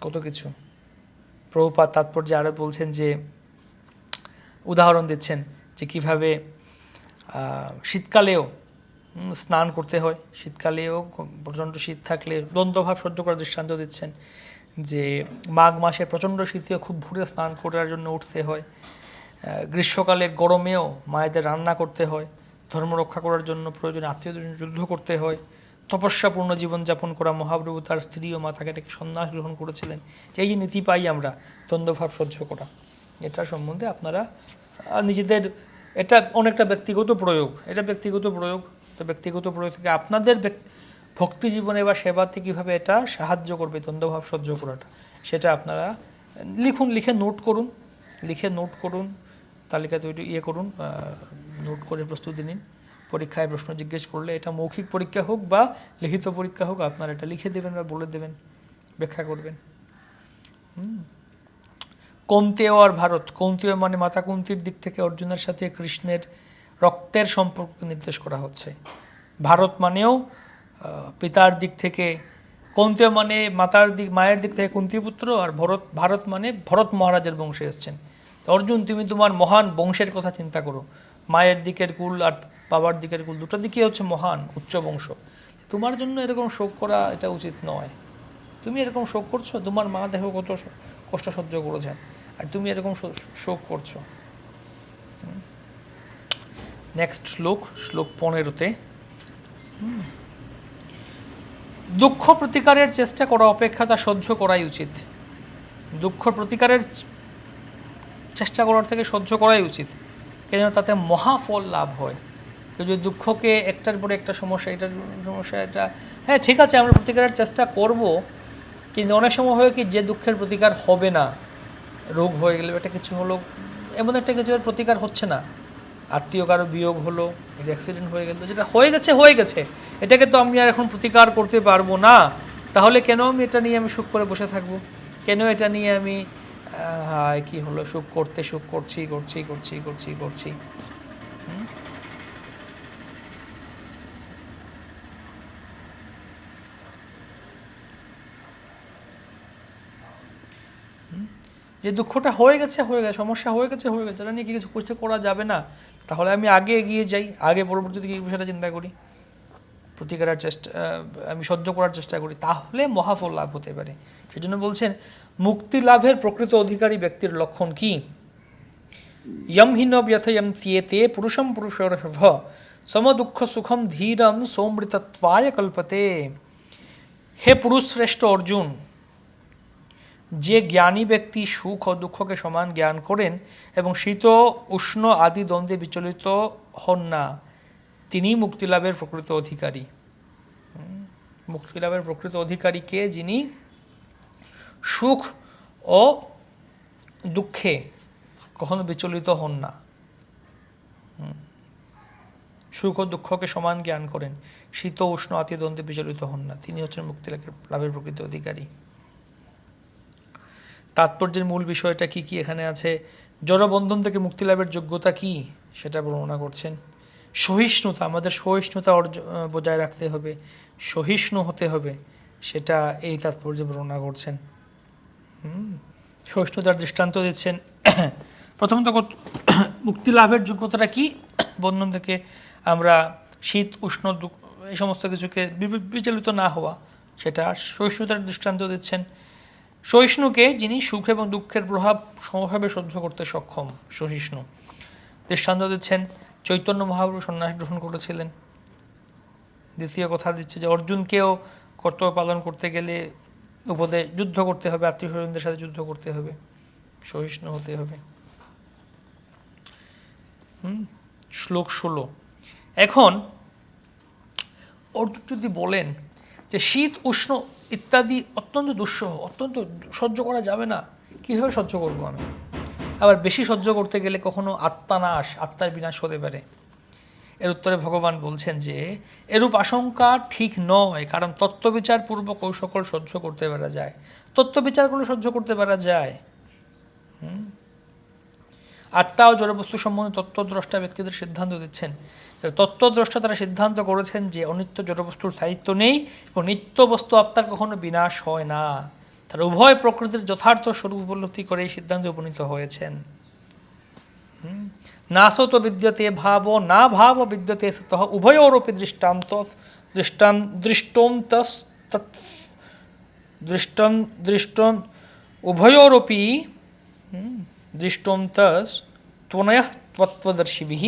কত কিছু। প্রভুপাদ তাৎপর্যে আরও বলছেন যে, উদাহরণ দিচ্ছেন যে কিভাবে শীতকালেও স্নান করতে হয়, শীতকালেও প্রচণ্ড শীত থাকলে দ্বন্দ্বভাব সহ্য করার দৃষ্টান্ত দিচ্ছেন, যে মাঘ মাসে প্রচণ্ড শীতেও খুব ভোরে স্নান করার জন্য উঠতে হয়, গ্রীষ্মকালের গরমেও মায়েদের রান্না করতে হয়, ধর্ম রক্ষা করার জন্য প্রয়োজনে আত্মীয়দের জন্য যুদ্ধ করতে হয়, তপস্যাপূর্ণ জীবনযাপন করা মহাপ্রভু তার স্ত্রী ও মাতাকে ডেকে সন্ন্যাস গ্রহণ করেছিলেন। এই যে নীতি পাই আমরা দ্বন্দ্বভাব সহ্য করা, এটা সম্বন্ধে আপনারা নিজেদের, এটা অনেকটা ব্যক্তিগত প্রয়োগ, এটা ব্যক্তিগত প্রয়োগ। তো ব্যক্তিগত প্রয়োগ থেকে আপনাদের ভক্তি জীবনে বা সেবাতে কীভাবে এটা সাহায্য করবে দ্বন্দ্বভাব সহ্য করাটা, সেটা আপনারা লিখুন, লিখে নোট করুন, তালিকা তৈরি করুন, নোট করে প্রস্তুতি নিন। পরীক্ষায় প্রশ্ন জিজ্ঞেস করলে, এটা মৌখিক পরীক্ষা হোক বা লিখিত পরীক্ষা হোক, আপনারা এটা লিখে দেবেন বা বলে দেবেন, ব্যাখ্যা করবেন। কৌন্তেয় আর ভারত, কৌন্তেয় মানে মাতা কুন্তির দিক থেকে অর্জুনের সাথে কৃষ্ণের রক্তের সম্পর্ককে নির্দেশ করা হচ্ছে। ভারত মানেও পিতার দিক থেকে, কৌন্তেয় মানে মায়ের দিক থেকে কুন্তিপুত্র, আর ভারত মানে ভরত মহারাজের বংশে এসছেন। অর্জুন, তুমি তোমার মহান বংশের কথা চিন্তা করো, মায়ের দিকের কুল আর বাবার দিকের কুল, দুটো দিকে হচ্ছে মহান উচ্চ বংশ। তোমার জন্য এরকম শোক করা এটা উচিত নয়। তুমি এরকম শোক করছো, তোমার মা দেখো কত কষ্ট সহ্য করেছেন, আর তুমি এরকম শোক করছো। নেক্সট শ্লোক 15-তে, দুঃখ প্রতিকারের চেষ্টা করা অপেক্ষা তা সহ্য করাই উচিত। দুঃখ প্রতিকারের চেষ্টা করার থেকে সহ্য করাই উচিত, কেন তাতে মহাফল লাভ হয়। কেউ যদি দুঃখকে একটার পরে একটা সমস্যা, এটার সমস্যা, এটা, হ্যাঁ ঠিক আছে আমরা প্রতিকারের চেষ্টা করব, কিন্তু অনেক সময় হয় কি, যে দুঃখের প্রতিকার হবে না, রোগ হয়ে গেলে, একটা কিছু হলো, এমন একটা কিছু প্রতিকার হচ্ছে না, আত্মীয় কারো বিয়োগ হলো, অ্যাক্সিডেন্ট হয়ে গেল, যেটা হয়ে গেছে, এটাকে তো আমি আর এখন প্রতিকার করতে পারবো না, তাহলে কেন আমি এটা নিয়ে আমি সুখ করে বসে থাকবো? কেন এটা নিয়ে আমি কি হলো, সুখ করছি। যে দুঃখটা হয়ে গেছে, সমস্যা হয়ে গেছে, এটা নিয়ে কিছু করা যাবে না, তাহলে আমি আগে এগিয়ে যাই, আগে পরবর্তীতে কি বিষয়টা চিন্তা করি, প্রতিকারের চেষ্টা আমি সহ্য করার চেষ্টা করি, তাহলে মহাফল লাভ হতে পারে। সেজন্য বলছেন, মুক্তি লাভের প্রকৃত অধিকারী ব্যক্তির লক্ষণ কি? यम हि न व्यथयन्त्येते पुरुषं पुरुषर्षभ समदुःख सुखम धीरम सोमृतत्वाय कल्पते। হে পুরুষ শ্রেষ্ঠ অর্জুন, যে জ্ঞানী ব্যক্তি সুখ ও দুঃখকে সমান জ্ঞান করেন এবং শীত উষ্ণ আদি দ্বন্দ্বে বিচলিত হন না, তিনি মুক্তিলাভের প্রকৃত অধিকারী। মুক্তিলাভের প্রকৃত অধিকারী কে? যিনি সুখ ও দুঃখে কখনো বিচলিত হন না, সুখ ও দুঃখকে সমান জ্ঞান করেন, শীত উষ্ণ আদি দ্বন্দ্বে বিচলিত হন না, তিনি হচ্ছেন মুক্তি লাভের প্রকৃত অধিকারী। তাৎপর্যের মূল বিষয়টা কি কি এখানে আছে? জড়বন্ধন থেকে মুক্তি লাভের যোগ্যতা কি সেটা বর্ণনা করছেন। সহিষ্ণুতা, আমাদের সহিষ্ণুতা বজায় রাখতে হবে, সহিষ্ণু হতে হবে, সেটা এই তাৎপর্যে বর্ণনা করছেন। সহিষ্ণুতার দৃষ্টান্ত দিচ্ছেন। প্রথমত মুক্তি লাভের যোগ্যতাটা কি? বন্ধন থেকে আমরা শীত উষ্ণ এই সমস্ত কিছুকে বিচলিত না হওয়া, সেটা সহিষ্ণুতার দৃষ্টান্ত দিচ্ছেন। সহিষ্ণুকে যিনি সুখ এবং দুঃখের প্রভাব সমভাবে সহ্য করতে সক্ষম, সহিষ্ণু। দৃষ্টান্ত দিচ্ছেন চৈতন্য মহাপ্রভু সন্ন্যাস গ্রহণ করেছিলেন। দ্বিতীয় কথা দিচ্ছে যে অর্জুনকেও কর্তব্য পালন করতে গেলে যুদ্ধ করতে হবে, আত্মীয় স্বজনদের সাথে যুদ্ধ করতে হবে, সহিষ্ণু হতে হবে। শ্লোক 16। এখন অর্জুন যদি বলেন যে শীত উষ্ণ ইত্যাদি অত্যন্ত দুঃসহ, অত্যন্ত সহ্য করা যাবে না, কীভাবে সহ্য করবো আমি? আবার বেশি সহ্য করতে গেলে কখনো আত্মানাশ, আত্মার বিনাশ হতে পারে। এর উত্তরে ভগবান বলছেন যে এরূপ আশঙ্কা ঠিক নয়, কারণ তত্ত্ববিচার পূর্বক ওই সকল সহ্য করতে পারা যায়। তত্ত্ববিচার করলে সহ্য করতে পারা যায়। আত্মা ও জড়বস্তু সম্বন্ধে তত্ত্বদ্রষ্টা ব্যক্তিদের সিদ্ধান্ত দিচ্ছেন। তত্ত্বদ্রষ্টা তারা সিদ্ধান্ত করেছেন যে অনিত্য জড়বস্তুর স্থায়িত্ব নেই এবং নিত্য বস্তু আত্মার কখনো বিনাশ হয় না। তারা উভয় প্রকৃতির যথার্থ স্বরূপ উপলব্ধি করে এই সিদ্ধান্তে উপনীত হয়েছেন। নাসো তো বিদ্যতে ভাব না ভাব বিদ্যতে সতঃ উভয়োরপি উভয়োরপি দৃষ্টন্তস ত্বনয়ঃ তত্ত্বদর্শিভিঃ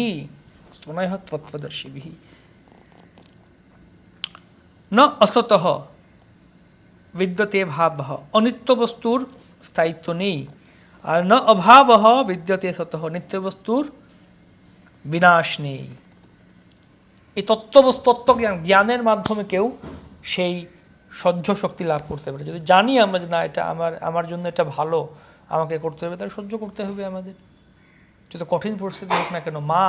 ন অসতঃ বিদ্যতে ভাবঃ, অনিত্য বস্তুর স্থায়িত্ব নেই, আর ন অভাবঃ বিদ্যতে সতঃ, নিত্য বস্তুর বিনাশ নেই। এই জ্ঞানের মাধ্যমে কেউ সেই সহ্য শক্তি লাভ করতে পারে। যদি জানি আমরা যে না এটা আমার জন্য এটা ভালো, আমাকে করতে হবে, তাহলে সহ্য করতে হবে আমাদের, যত কঠিন পরিস্থিতি হোক না কেন। মা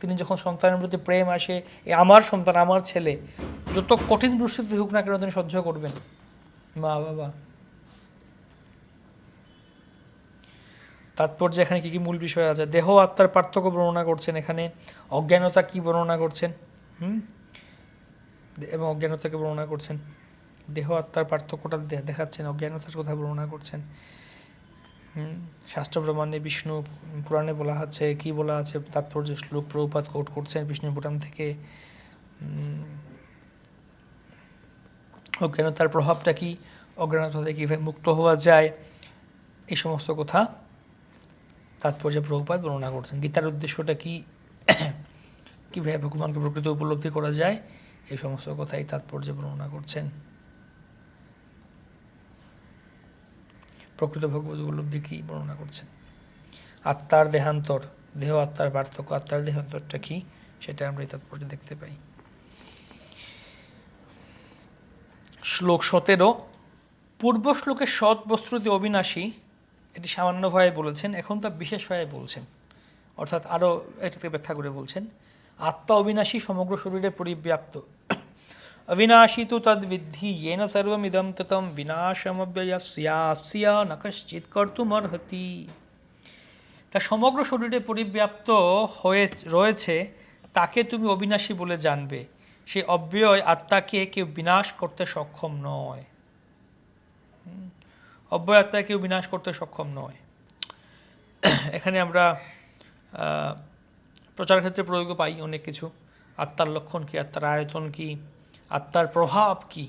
তিনি যখন সন্তানের প্রতি প্রেম আসে, আমার সন্তান, আমার ছেলে, যত কঠিন পরিস্থিতি হোক না কেন তিনি সহ্য করবেন, মা বাবা। তাৎপর্য এখানে কি কি মূল বিষয় আছে? দেহ আত্মার পার্থক্য বর্ণনা করছেন এখানে, অজ্ঞানতা কি বর্ণনা করছেন, এবং অজ্ঞানতাকে বর্ণনা করছেন। দেহ আত্মার পার্থক্যটা দেখাচ্ছেন, অজ্ঞানতার কথা বর্ণনা করছেন। শাস্ত্র প্রমাণে বিষ্ণু পুরাণে বলা আছে, কি বলা আছে, তাৎপর্য শ্লোক প্রভুপাদ কোট করছেন বিষ্ণু পুরাণ থেকে। অজ্ঞানতার প্রভাবটা কি, অজ্ঞানতা থেকে কীভাবে মুক্ত হওয়া যায়, এই সমস্ত কথা তাৎপর্য প্রভুপাদ বর্ণনা করছেন। গীতার উদ্দেশ্যটা কি, কীভাবে ভগবানকে প্রকৃত উপলব্ধি করা যায়, এই সমস্ত কথাই তাৎপর্য বর্ণনা করছেন। প্রকৃত ভগবত উপলব্ধি কি বর্ণনা করছেন। আত্মার দেহান্তর, দেহ আত্মার পার্থক্য, আত্মার দেহান্তরটা কি, সেটা আমরা এই তাৎপর্য দেখতে পাই। শ্লোক 17। পূর্ব শ্লোকে সৎ বস্তুটি অবিনাশী, এটি সামান্যভাবে বলেছেন, এখন তা বিশেষভাবে বলছেন, অর্থাৎ আরও এটাকে ব্যাখ্যা করে বলছেন। আত্মা অবিনাশী, সমগ্র শরীরে পরিব্যাপ্ত। অবিনাশী তু তদ্বিদ্ধি येन सर्वमिदं ततं বিনাশমব্যয়স্যাস্য ন কশ্চিৎ কর্তুমর্হতি। তা সমগ্র শরীরে পরিব্যাপ্ত হয়ে রয়েছে, তাকে তুমি অবিনাশী বলে জানবে। সেই অব্যয় আত্মাকে কেউ বিনাশ করতে সক্ষম নয়। অব্যয় আত্মাকে কেউ বিনাশ করতে সক্ষম নয়। এখানে আমরা প্রচার ক্ষেত্রে প্রয়োগ পাই অনেক কিছু। আত্মার লক্ষণ কি, আত্মার আয়তন কি, আত্মার প্রভাব কি।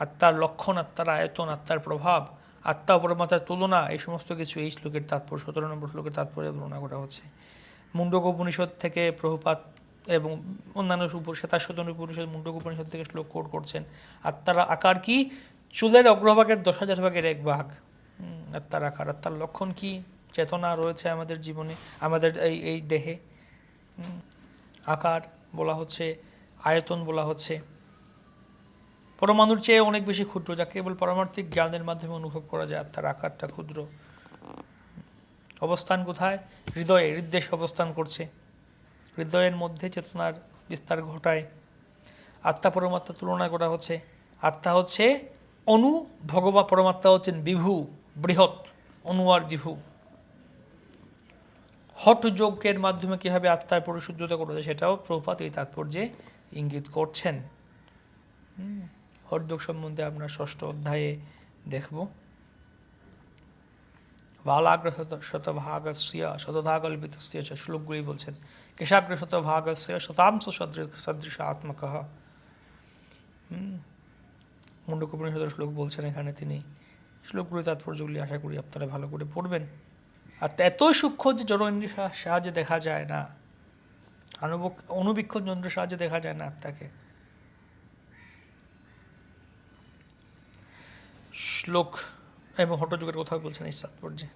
আত্মার লক্ষণ, আত্মার আয়তন, আত্মার প্রভাব, আত্মা পরমাত্মার তুলনা, এই সমস্ত কিছু এই শ্লোকের তাৎপর্য 17 নম্বর শ্লোকের তাৎপর্য বর্ণনা করা হচ্ছে। মুন্ডক উপনিষদ থেকে প্রভুপাত এবং অন্যান্য শ্বেতাশ্বতন উপনিষদ, মুন্ডক উপনিষদ থেকে শ্লোক কোট করছেন। আত্মার আকার কি? চুলের অগ্রভাগের 10,000 ভাগের 1 ভাগ আত্মার আকার। আত্মার লক্ষণ কি? চেতনা রয়েছে আমাদের জীবনে, আমাদের এই দেহে। আকার বলা হচ্ছে, আয়তন বলা হচ্ছে। পরমাণুর চেয়ে অনেক বেশি ক্ষুদ্র, যা কেবল পারমার্থিক জ্ঞানের মাধ্যমে অনুভব করা যায়। আত্মার আকারটা ক্ষুদ্র। অবস্থান কোথায়? হৃদয়ে, হৃদ্দেশ অবস্থান করছে। হৃদয়ের মধ্যে চেতনার বিস্তার ঘটায়। আত্মা পরমাত্মা তুলনা করা হচ্ছে। আত্মা হচ্ছে অনু, ভগবান পরমাত্মা হচ্ছেন বিভু, বৃহৎ। অনু আর বিভু। হঠ যজ্ঞের মাধ্যমে কীভাবে আত্মার পরিশুদ্ধতা করা যায় সেটাও প্রভুপাত এই তাৎপর্যে ইঙ্গিত করছেন। হঠযোগ সম্বন্ধে আমরা 6ষ্ঠ অধ্যায়ে দেখব। বালাগ্র শতভাগস্য শতধাকল্পিতস্য শ্লোকগুলি বলছেন। কেশাগ্র শতভাগস্য শতাংশ সদৃশ আত্মকঃ। মুন্ডক উপনিষদের শ্লোক বলছেন এখানে তিনি। শ্লোকগুলি তাৎপর্যগুলি আশা করি আপনারা ভালো করে পড়বেন। আর এতই সূক্ষ্ম যে জড় ইন্দ্রিয়ের সাহায্যে দেখা যায় না, অনুবীক্ষণ যন্ত্রের সাহায্যে দেখা যায় না আত্মাকে। শ্লোক এবং হঠযোগের কথা বলছেন এই তাৎপর্যে।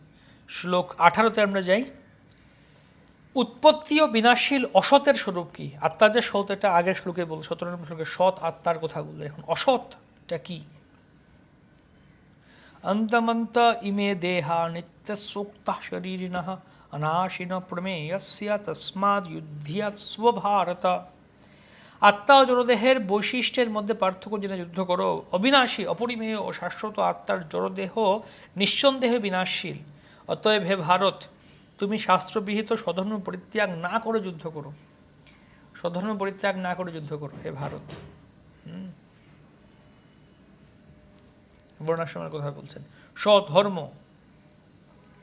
শ্লোক 18তে আমরা যাই। উৎপত্তি ও বিনাশশীল অসতের স্বরূপ কি? আত্মার যে সৎ, এটা আগের শ্লোকে বল, 17 নম্বর শ্লোকে সৎ আত্মার কথা বললে, এখন অসৎটা কি? অন্তমন্ত ইমে দেহা নিত্য সূক্তা শরীরিণঃ অনাশিন প্রমেয়স্য তস্মাৎ যুধ্যস্ব ভারত। আত্মা ও জড়দেহের বৈশিষ্ট্যের মধ্যে পার্থক্য জেনে যুদ্ধ করো। অবিনাশী, অপরিমেয় ও শাশ্বত আত্মার জড়দেহ নিঃসন্দেহে বিনাশশীল। অতএব হে ভারত, তুমি শাস্ত্রবিহিত স্বধর্ম পরিত্যাগ না করে যুদ্ধ করো। স্বধর্ম পরিত্যাগ না করে যুদ্ধ করো হে ভারত। বর্ণাশ্রমের কথা বলছেন। স্বধর্ম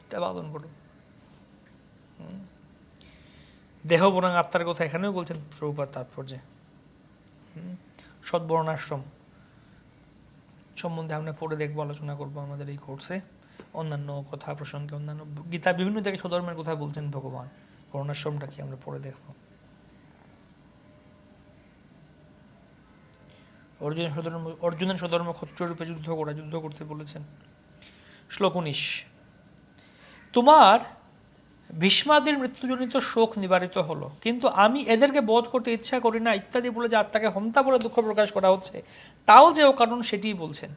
তা পালন করো। দেহ বনাং আত্মার কথা এখানেও বলছেন প্রভুপাদ তাৎপর্যে। সদ্বর্ণাশ্রম সম্বন্ধে আমরা পরে দেখবো, আলোচনা করবো আমাদের এই কোর্সে। অন্যান্য কথা প্রসঙ্গে, অন্যান্য গীতা বিভিন্ন জায়গায় স্বধর্মের কথা বলছেন ভগবান। বর্ণাশ্রমটা কি আমরা পরে দেখবো। অর্জুনের স্বধর্ম ক্ষত্রিয়রূপে যুদ্ধ করতে বলেছেন। শ্লোক 19। তোমার ভীষ্মাদির মৃত্যুজনিত শোক নিবারিত হলো, কিন্তু আমি এদেরকে বোধ করতে ইচ্ছা করি না ইত্যাদি বলে যে আত্মাকে হন্তা বলে দুঃখ প্রকাশ করা হচ্ছে, তাও যে ও কারণ সেটিই বলছেন।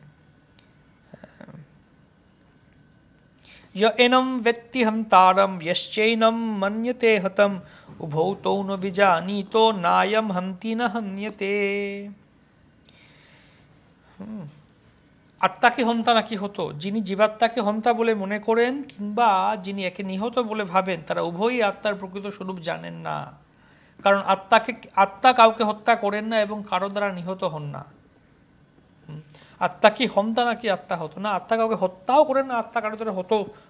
এনম ব্যক্তি হন্তারম যশ্চৈনম মন্যতে হতম উভৌ তৌ ন বিজানীতো নায়ম হন্তি ন হন্যতে। আত্মাকে হন্তা নাকি হতো? যিনি জীবাত্মাকে হন্তা বলে মনে করেন কিংবা যিনি একে নিহত বলে ভাবেন, তারা উভয়ই আত্মার প্রকৃত স্বরূপ জানেন না। কারণ আত্মা কাউকে হত্যা করেন না এবং কারো দ্বারা নিহত হন না। আত্মা কি হন্তা নাকি আত্মা হতো না? আত্মা কাউকে হত্যাও করেন না, আত্মা কারো দ্বারা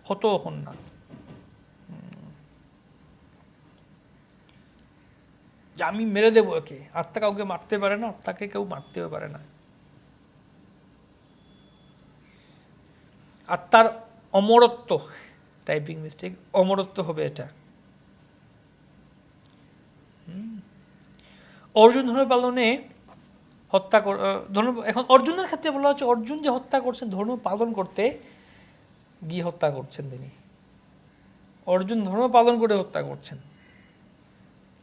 হতো হন না। যে আমি মেরে দেবো একে, আত্মা কাউকে মারতে পারে না, আত্মাকে কেউ মারতেও পারে না। আত্মার অমরত্ব, টাইপিং মিস্টেক, অমরত্ব হবে এটা। অর্জুন ধর্ম পালনে হত্যা এখন অর্জুনের ক্ষেত্রে বলা হচ্ছে অর্জুন যে হত্যা করছেন ধর্ম পালন করতে গিয়ে হত্যা করছেন তিনি। অর্জুন ধর্ম পালন করে হত্যা করছেন।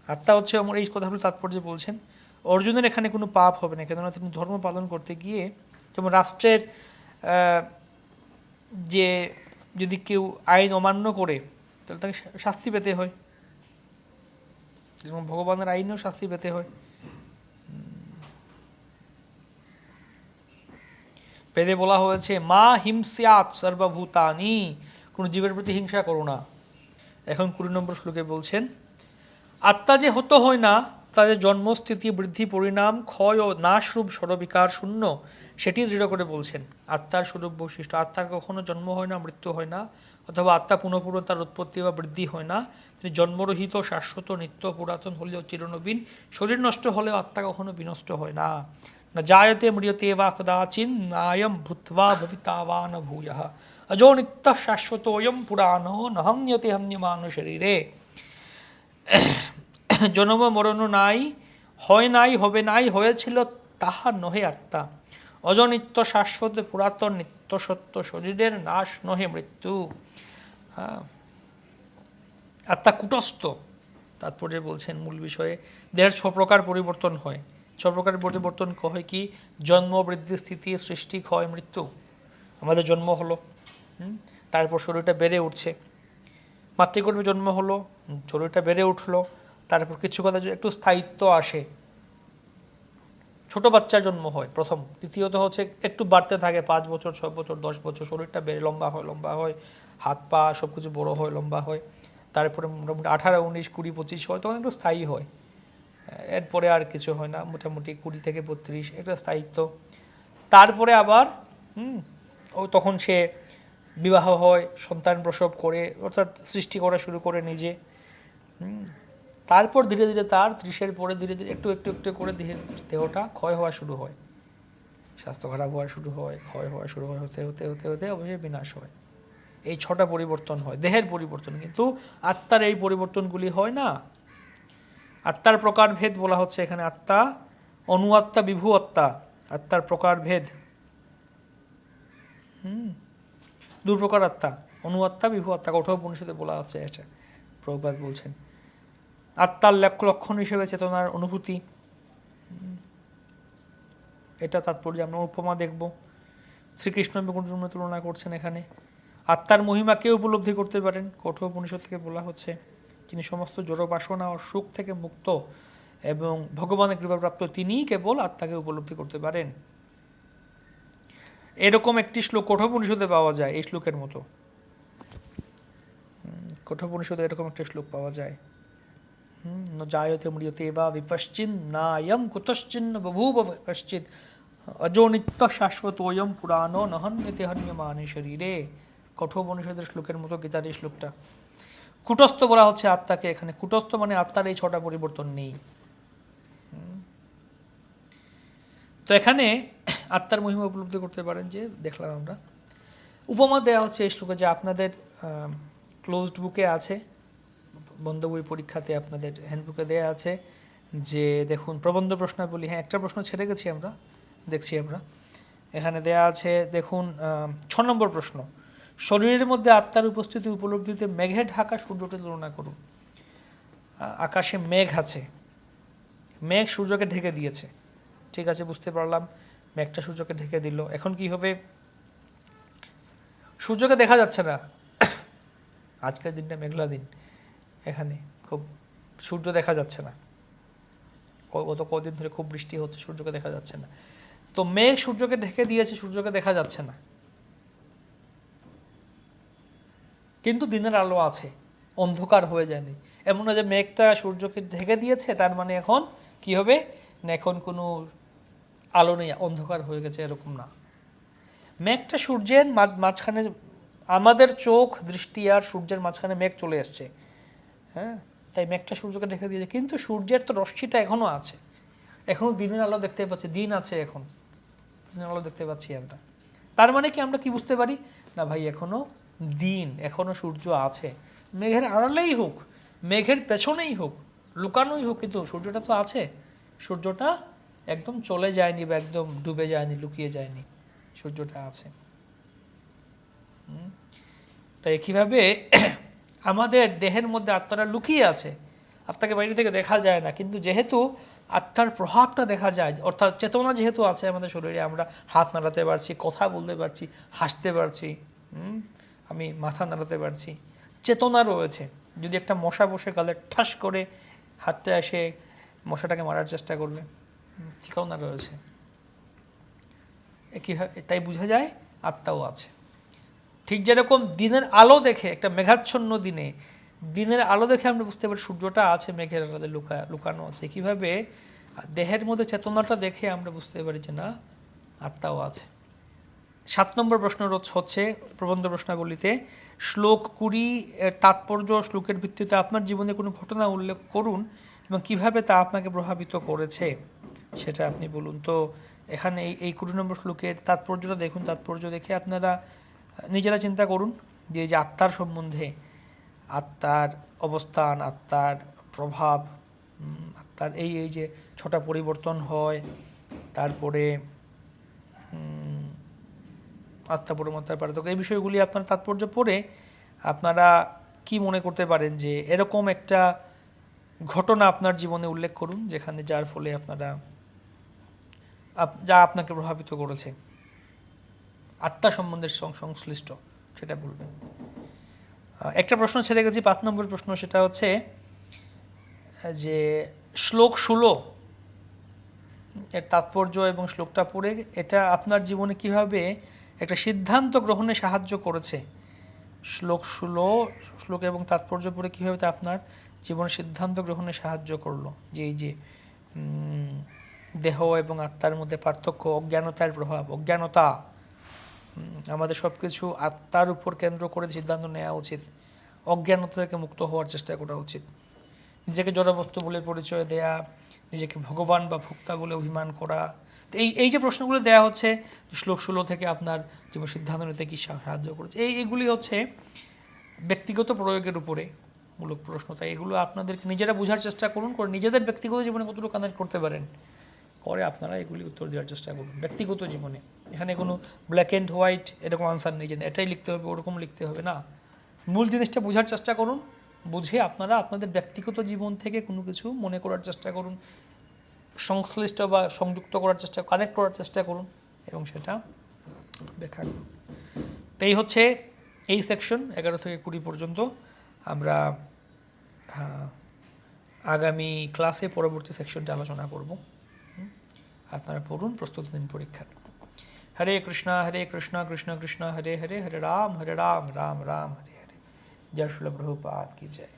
আত্মা হচ্ছে আমার এই কথাগুলো তাৎপর্য বলছেন। অর্জুনের এখানে কোনো পাপ হবে না, কেননা তিনি ধর্ম পালন করতে গিয়ে, যেমন রাষ্ট্রের যে যদি কেউ আইন অমান্য করে তাহলে তাকে শাস্তি পেতে হয়, যেমন ভগবানের আইনেও শাস্তি পেতে হয়। বেদে বলা হয়েছে মা হিংস্যাৎ সর্বভূতানি, কোনো জীবের প্রতি হিংসা করো না। এখন 20 নম্বর শ্লোকে বলছেন আত্মা যে হত হয় না, তাদের জন্মস্থিতি বৃদ্ধি পরিণাম ক্ষয় ও নাশরূপ স্বরবিকার শূন্য, সেটি দৃঢ় করে বলছেন। আত্মার স্বরূপ বৈশিষ্ট্য, আত্মার কখনো জন্ম হয় না, মৃত্যু হয় না, অথবা আত্মা পুনঃ তার উৎপত্তি বা বৃদ্ধি হয় না। তিনি জন্মরহিত, শাশ্বত, নিত্য, পুরাতন হলেও চিরনবীন। শরীর নষ্ট হলেও আত্মা কখনো বিনষ্ট হয় না। न जायते म्रियते वा कदाचिन् नायं भूत्वा भविता वा न भूयः अजो नित्यः शाश्वतोऽयं पुराणो न हन्यते हन्यमानो शरीरे। জন্ম মরণ নাই, হয় নাই, হবে নাই, হয়েছিল তাহা নহে আত্মা। অজনিত্য শাশ্বত পুরাতন নিত্য সত্য, শরীরের নাশ নহে মৃত্যু। হ্যাঁ, আত্মা কুটস্থ। তাৎপর্যে বলছেন মূল বিষয়ে দেহের 6 প্রকার পরিবর্তন হয়। 6 প্রকার পরিবর্তন হয় কি? জন্ম, বৃদ্ধি, স্থিতি, সৃষ্টি, ক্ষয়, মৃত্যু। আমাদের জন্ম হলো, তারপর শরীরটা বেড়ে উঠছে। মাতৃগর্ভে জন্ম হলো, শরীরটা বেড়ে উঠলো, তারপর কিছু কথা একটু স্থায়িত্ব আসে। ছোট বাচ্চার জন্ম হয় প্রথম। দ্বিতীয়ত হচ্ছে একটু বাড়তে থাকে, 5 বছর, 6 বছর, 10 বছর, শরীরটা বেড়ে লম্বা হয়, হাত পা সব কিছু বড় হয়, লম্বা হয়। তারপরে মোটামুটি 18, 19, 20, 25 হয়, তখন একটু স্থায়ী হয়। এরপরে আর কিছু হয় না, মোটামুটি 20 থেকে 32 একটা স্থায়িত্ব। তারপরে আবার তখন সে বিবাহ হয়, সন্তান প্রসব করে, অর্থাৎ সৃষ্টি করা শুরু করে নিজে। তারপর ধীরে ধীরে তার 30-এর পরে ধীরে ধীরে একটু একটু একটু করে দেহটা ক্ষয় হওয়া শুরু হয়, স্বাস্থ্য খারাপ হওয়া শুরু হয়, ক্ষয় হওয়া শুরু হয়, হতে হতে হতে হতে অবশ্যই বিনাশ হয়। এই 6টা পরিবর্তন হয়, দেহের পরিবর্তন। কিন্তু আত্মার এই পরিবর্তনগুলি হয় না। আত্মার প্রকারভেদ বলা হচ্ছে এখানে। আত্মা অনুআত্মা, বিভু আত্মা, আত্মার প্রকারভেদ। 2 প্রকার আত্মা, অনুআত্মা, বিভু আত্মা। কঠোপনিষদে বলা হচ্ছে এটা, প্রভুপাদ বলছেন। আত্মার লক্ষণ হিসেবে চেতনার অনুভূতি, এটা তাৎপর্য। আমরা উপমা দেখব। শ্রীকৃষ্ণ এবং অর্জুনের তুলনা করছেন এখানে। আত্মার মহিমা কে উপলব্ধি করতে পারেন? কঠোপনিষদ থেকে বলা হচ্ছে, যিনি সমস্ত জড় বাসনা ও সুখ থেকে মুক্ত এবং ভগবানের কৃপাপ্রাপ্ত, তিনিই কেবল আত্মাকে উপলব্ধি করতে পারেন। এরকম একটি শ্লোক কঠোপনিষদে পাওয়া যায়, এই শ্লোকের মতো। কঠোপনিষদে এরকম একটা শ্লোক পাওয়া যায়। ন জায়তে ম্রিয়তে বা বিপশ্চিন নায়ম কুতশ্চিন্ন বভূব কশ্চিৎ অজো নিত্য শাশ্বতোয়ম পুরাণো ন হন্যতে হন্যমানে শরীরে। কঠোপনিষদের শ্লোকের মতো গীতার এই শ্লোকটা। কুটস্থ বলা হচ্ছে আত্মাকে এখানে। কুটস্থ মানে আত্মার এই 6টা পরিবর্তন নেই। তো এখানে আত্মার মহিমা উপলব্ধি করতে পারেন যে দেখলাম আমরা। উপমা দেওয়া হচ্ছে এই শ্লোকে, যে আপনাদের ক্লোজড বুকে আছে, বন্ধ বই পরীক্ষাতে আপনাদের হ্যান্ডবুকে দেওয়া আছে, যে দেখুন প্রবন্ধ প্রশ্নাবলী। হ্যাঁ, একটা প্রশ্ন ছেড়ে গেছি আমরা, দেখছি আমরা। এখানে দেয়া আছে দেখুন, 6 নম্বর প্রশ্ন। শরীরের মধ্যে আত্মার উপস্থিতি উপলব্ধিতে মেঘে ঢাকা সূর্যকে তুলনা করুন। আকাশে মেঘ আছে, মেঘ সূর্যকে ঢেকে দিয়েছে, ঠিক আছে, বুঝতে পারলাম। মেঘটা সূর্যকে ঢেকে দিল। এখন কি হবে? সূর্যকে দেখা যাচ্ছে না। আজকের দিনটা মেঘলা দিন, এখানে খুব সূর্য দেখা যাচ্ছে না। গত কদিন ধরে খুব বৃষ্টি হচ্ছে, সূর্যকে দেখা যাচ্ছে না। তো মেঘ সূর্যকে ঢেকে দিয়েছে, সূর্যকে দেখা যাচ্ছে না, কিন্তু দিনের আলো আছে, অন্ধকার হয়ে যায়নি। এমন না যে মেঘটা সূর্যকে ঢেকে দিয়েছে তার মানে এখন কি হবে না, এখন কোনো আলো নেই, অন্ধকার হয়ে গেছে, এরকম না। মেঘটা সূর্যের মাঝখানে, আমাদের চোখ দৃষ্টি আর সূর্যের মাঝখানে মেঘ চলে আসছে, হ্যাঁ, তাই মেঘটা সূর্যকে ঢেকে দিয়েছে। কিন্তু সূর্যের তো রশ্মিটা এখনও আছে, এখনও দিনের আলো দেখতে পাচ্ছি, দিন আছে, এখন দিনের আলো দেখতে পাচ্ছি আমরা। তার মানে কি আমরা কি বুঝতে পারি না, ভাই এখনো দিন, এখনো সূর্য আছে। মেঘের আড়ালেই হোক, মেঘের পেছনেই হোক, লুকানোই হোক, কিন্তু সূর্যটা তো আছে। সূর্যটা একদম চলে যায়নি বা একদম ডুবে যায়নি, লুকিয়ে যায়নি, সূর্যটা আছে। তাই কিভাবে আমাদের দেহের মধ্যে আত্মাটা লুকিয়ে আছে, আত্মাকে বাইরে থেকে দেখা যায় না, কিন্তু যেহেতু আত্মার প্রভাবটা দেখা যায়, অর্থাৎ চেতনা যেহেতু আছে আমাদের শরীরে, আমরা হাত নাড়াতে পারছি, কথা বলতে পারছি, হাসতে পারছি, আমি মাথা নাড়াতে পারছি, চেতনা রয়েছে। যদি একটা মশা বসে গালে ঠাস করে হাতটা এসে মশাটাকে মারার চেষ্টা করবে, চেতনা রয়েছে। তাই বোঝা যায় আত্মাও আছে। ঠিক যেরকম দিনের আলো দেখে, একটা মেঘাচ্ছন্ন দিনে দিনের আলো দেখে আমরা বুঝতে পারি সূর্যটা আছে, মেঘের আড়ালে লুকানো আছে। কিভাবে দেহের মধ্যে চেতনাটা দেখে আমরা বুঝতে পারি যে না, আত্মাও আছে। 7 নম্বর প্রশ্ন হচ্ছে প্রবন্ধ প্রশ্নাবলীতে, শ্লোক 20 এর তাৎপর্য শ্লোকের ভিত্তিতে আপনার জীবনে কোনো ঘটনা উল্লেখ করুন এবং কিভাবে তা আপনাকে প্রভাবিত করেছে সেটা আপনি বলুন। তো এখানে এই 20 নম্বর শ্লোকের তাৎপর্যটা দেখুন। তাৎপর্য দেখে আপনারা নিজেরা চিন্তা করুন যে এই যে আত্মার সম্বন্ধে, আত্মার অবস্থান, আত্মার প্রভাব, আত্মার এই এই যে ছটা পরিবর্তন হয়, তারপরে আত্মা পরমাত্মার পার্থক্য, এই বিষয়গুলি আপনার তাৎপর্য পড়ে আপনারা কি মনে করতে পারেন যে এরকম একটা ঘটনা আপনার জীবনে উল্লেখ করুন যেখানে যার ফলে আপনারা যা আপনাকে প্রভাবিত করেছে, আত্মা সম্বন্ধের সংশ্লিষ্ট, সেটা বলবেন। একটা প্রশ্ন ছেড়ে গেছি, 5 নম্বর প্রশ্ন, সেটা হচ্ছে যে শ্লোক 16 এর তাৎপর্য এবং শ্লোকটা পড়ে এটা আপনার জীবনে কিভাবে একটা সিদ্ধান্ত গ্রহণে সাহায্য করেছে। শ্লোক 16 শ্লোক এবং তাৎপর্য পড়ে কীভাবে তা আপনার জীবনে সিদ্ধান্ত গ্রহণে সাহায্য করলো, যে এই যে দেহ এবং আত্মার মধ্যে পার্থক্য, অজ্ঞানতার প্রভাব, অজ্ঞানতা, আমাদের সব কিছু আত্মার উপর কেন্দ্র করে সিদ্ধান্ত নেওয়া উচিত, অজ্ঞানতা থেকে মুক্ত হওয়ার চেষ্টা করা উচিত, নিজেকে জড়বস্তু বলে পরিচয় দেয়া, নিজেকে ভগবান বা ভোক্তা বলে অভিমান করা, এই যে প্রশ্নগুলো দেওয়া হচ্ছে শ্লোক 16 থেকে আপনার জীবন সিদ্ধান্ত নিতে কী সাহায্য করেছে, এইগুলি হচ্ছে ব্যক্তিগত প্রয়োগের উপরে মূলক প্রশ্ন। তাই এগুলো আপনাদেরকে নিজেরা বোঝার চেষ্টা করুন, করে নিজেদের ব্যক্তিগত জীবনে কতটুকু কানেক্ট করতে পারেন, করে আপনারা এগুলি উত্তর দেওয়ার চেষ্টা করুন ব্যক্তিগত জীবনে। এখানে কোনো ব্ল্যাক অ্যান্ড হোয়াইট এরকম আনসার নেই যে এটাই লিখতে হবে ওরকম লিখতে হবে না। মূল জিনিসটা বোঝার চেষ্টা করুন, বুঝে আপনারা আপনাদের ব্যক্তিগত জীবন থেকে কোনো কিছু মনে করার চেষ্টা করুন, সংশ্লিষ্ট বা সংযুক্ত করার চেষ্টা, কানেক্ট করার চেষ্টা করুন এবং সেটা ব্যাখ্যা করুন। তো এই হচ্ছে এই সেকশন 11 থেকে 20 পর্যন্ত। আমরা আগামী ক্লাসে পরবর্তী সেকশনটা আলোচনা করব। আপনারা পড়ুন, প্রস্তুতি দিন পরীক্ষার। হরে কৃষ্ণ কৃষ্ণ কৃষ্ণ হরে হরে, হরে রাম রাম রাম হরে হরে। জয় শ্রীল প্রভুপাদ কি জয়।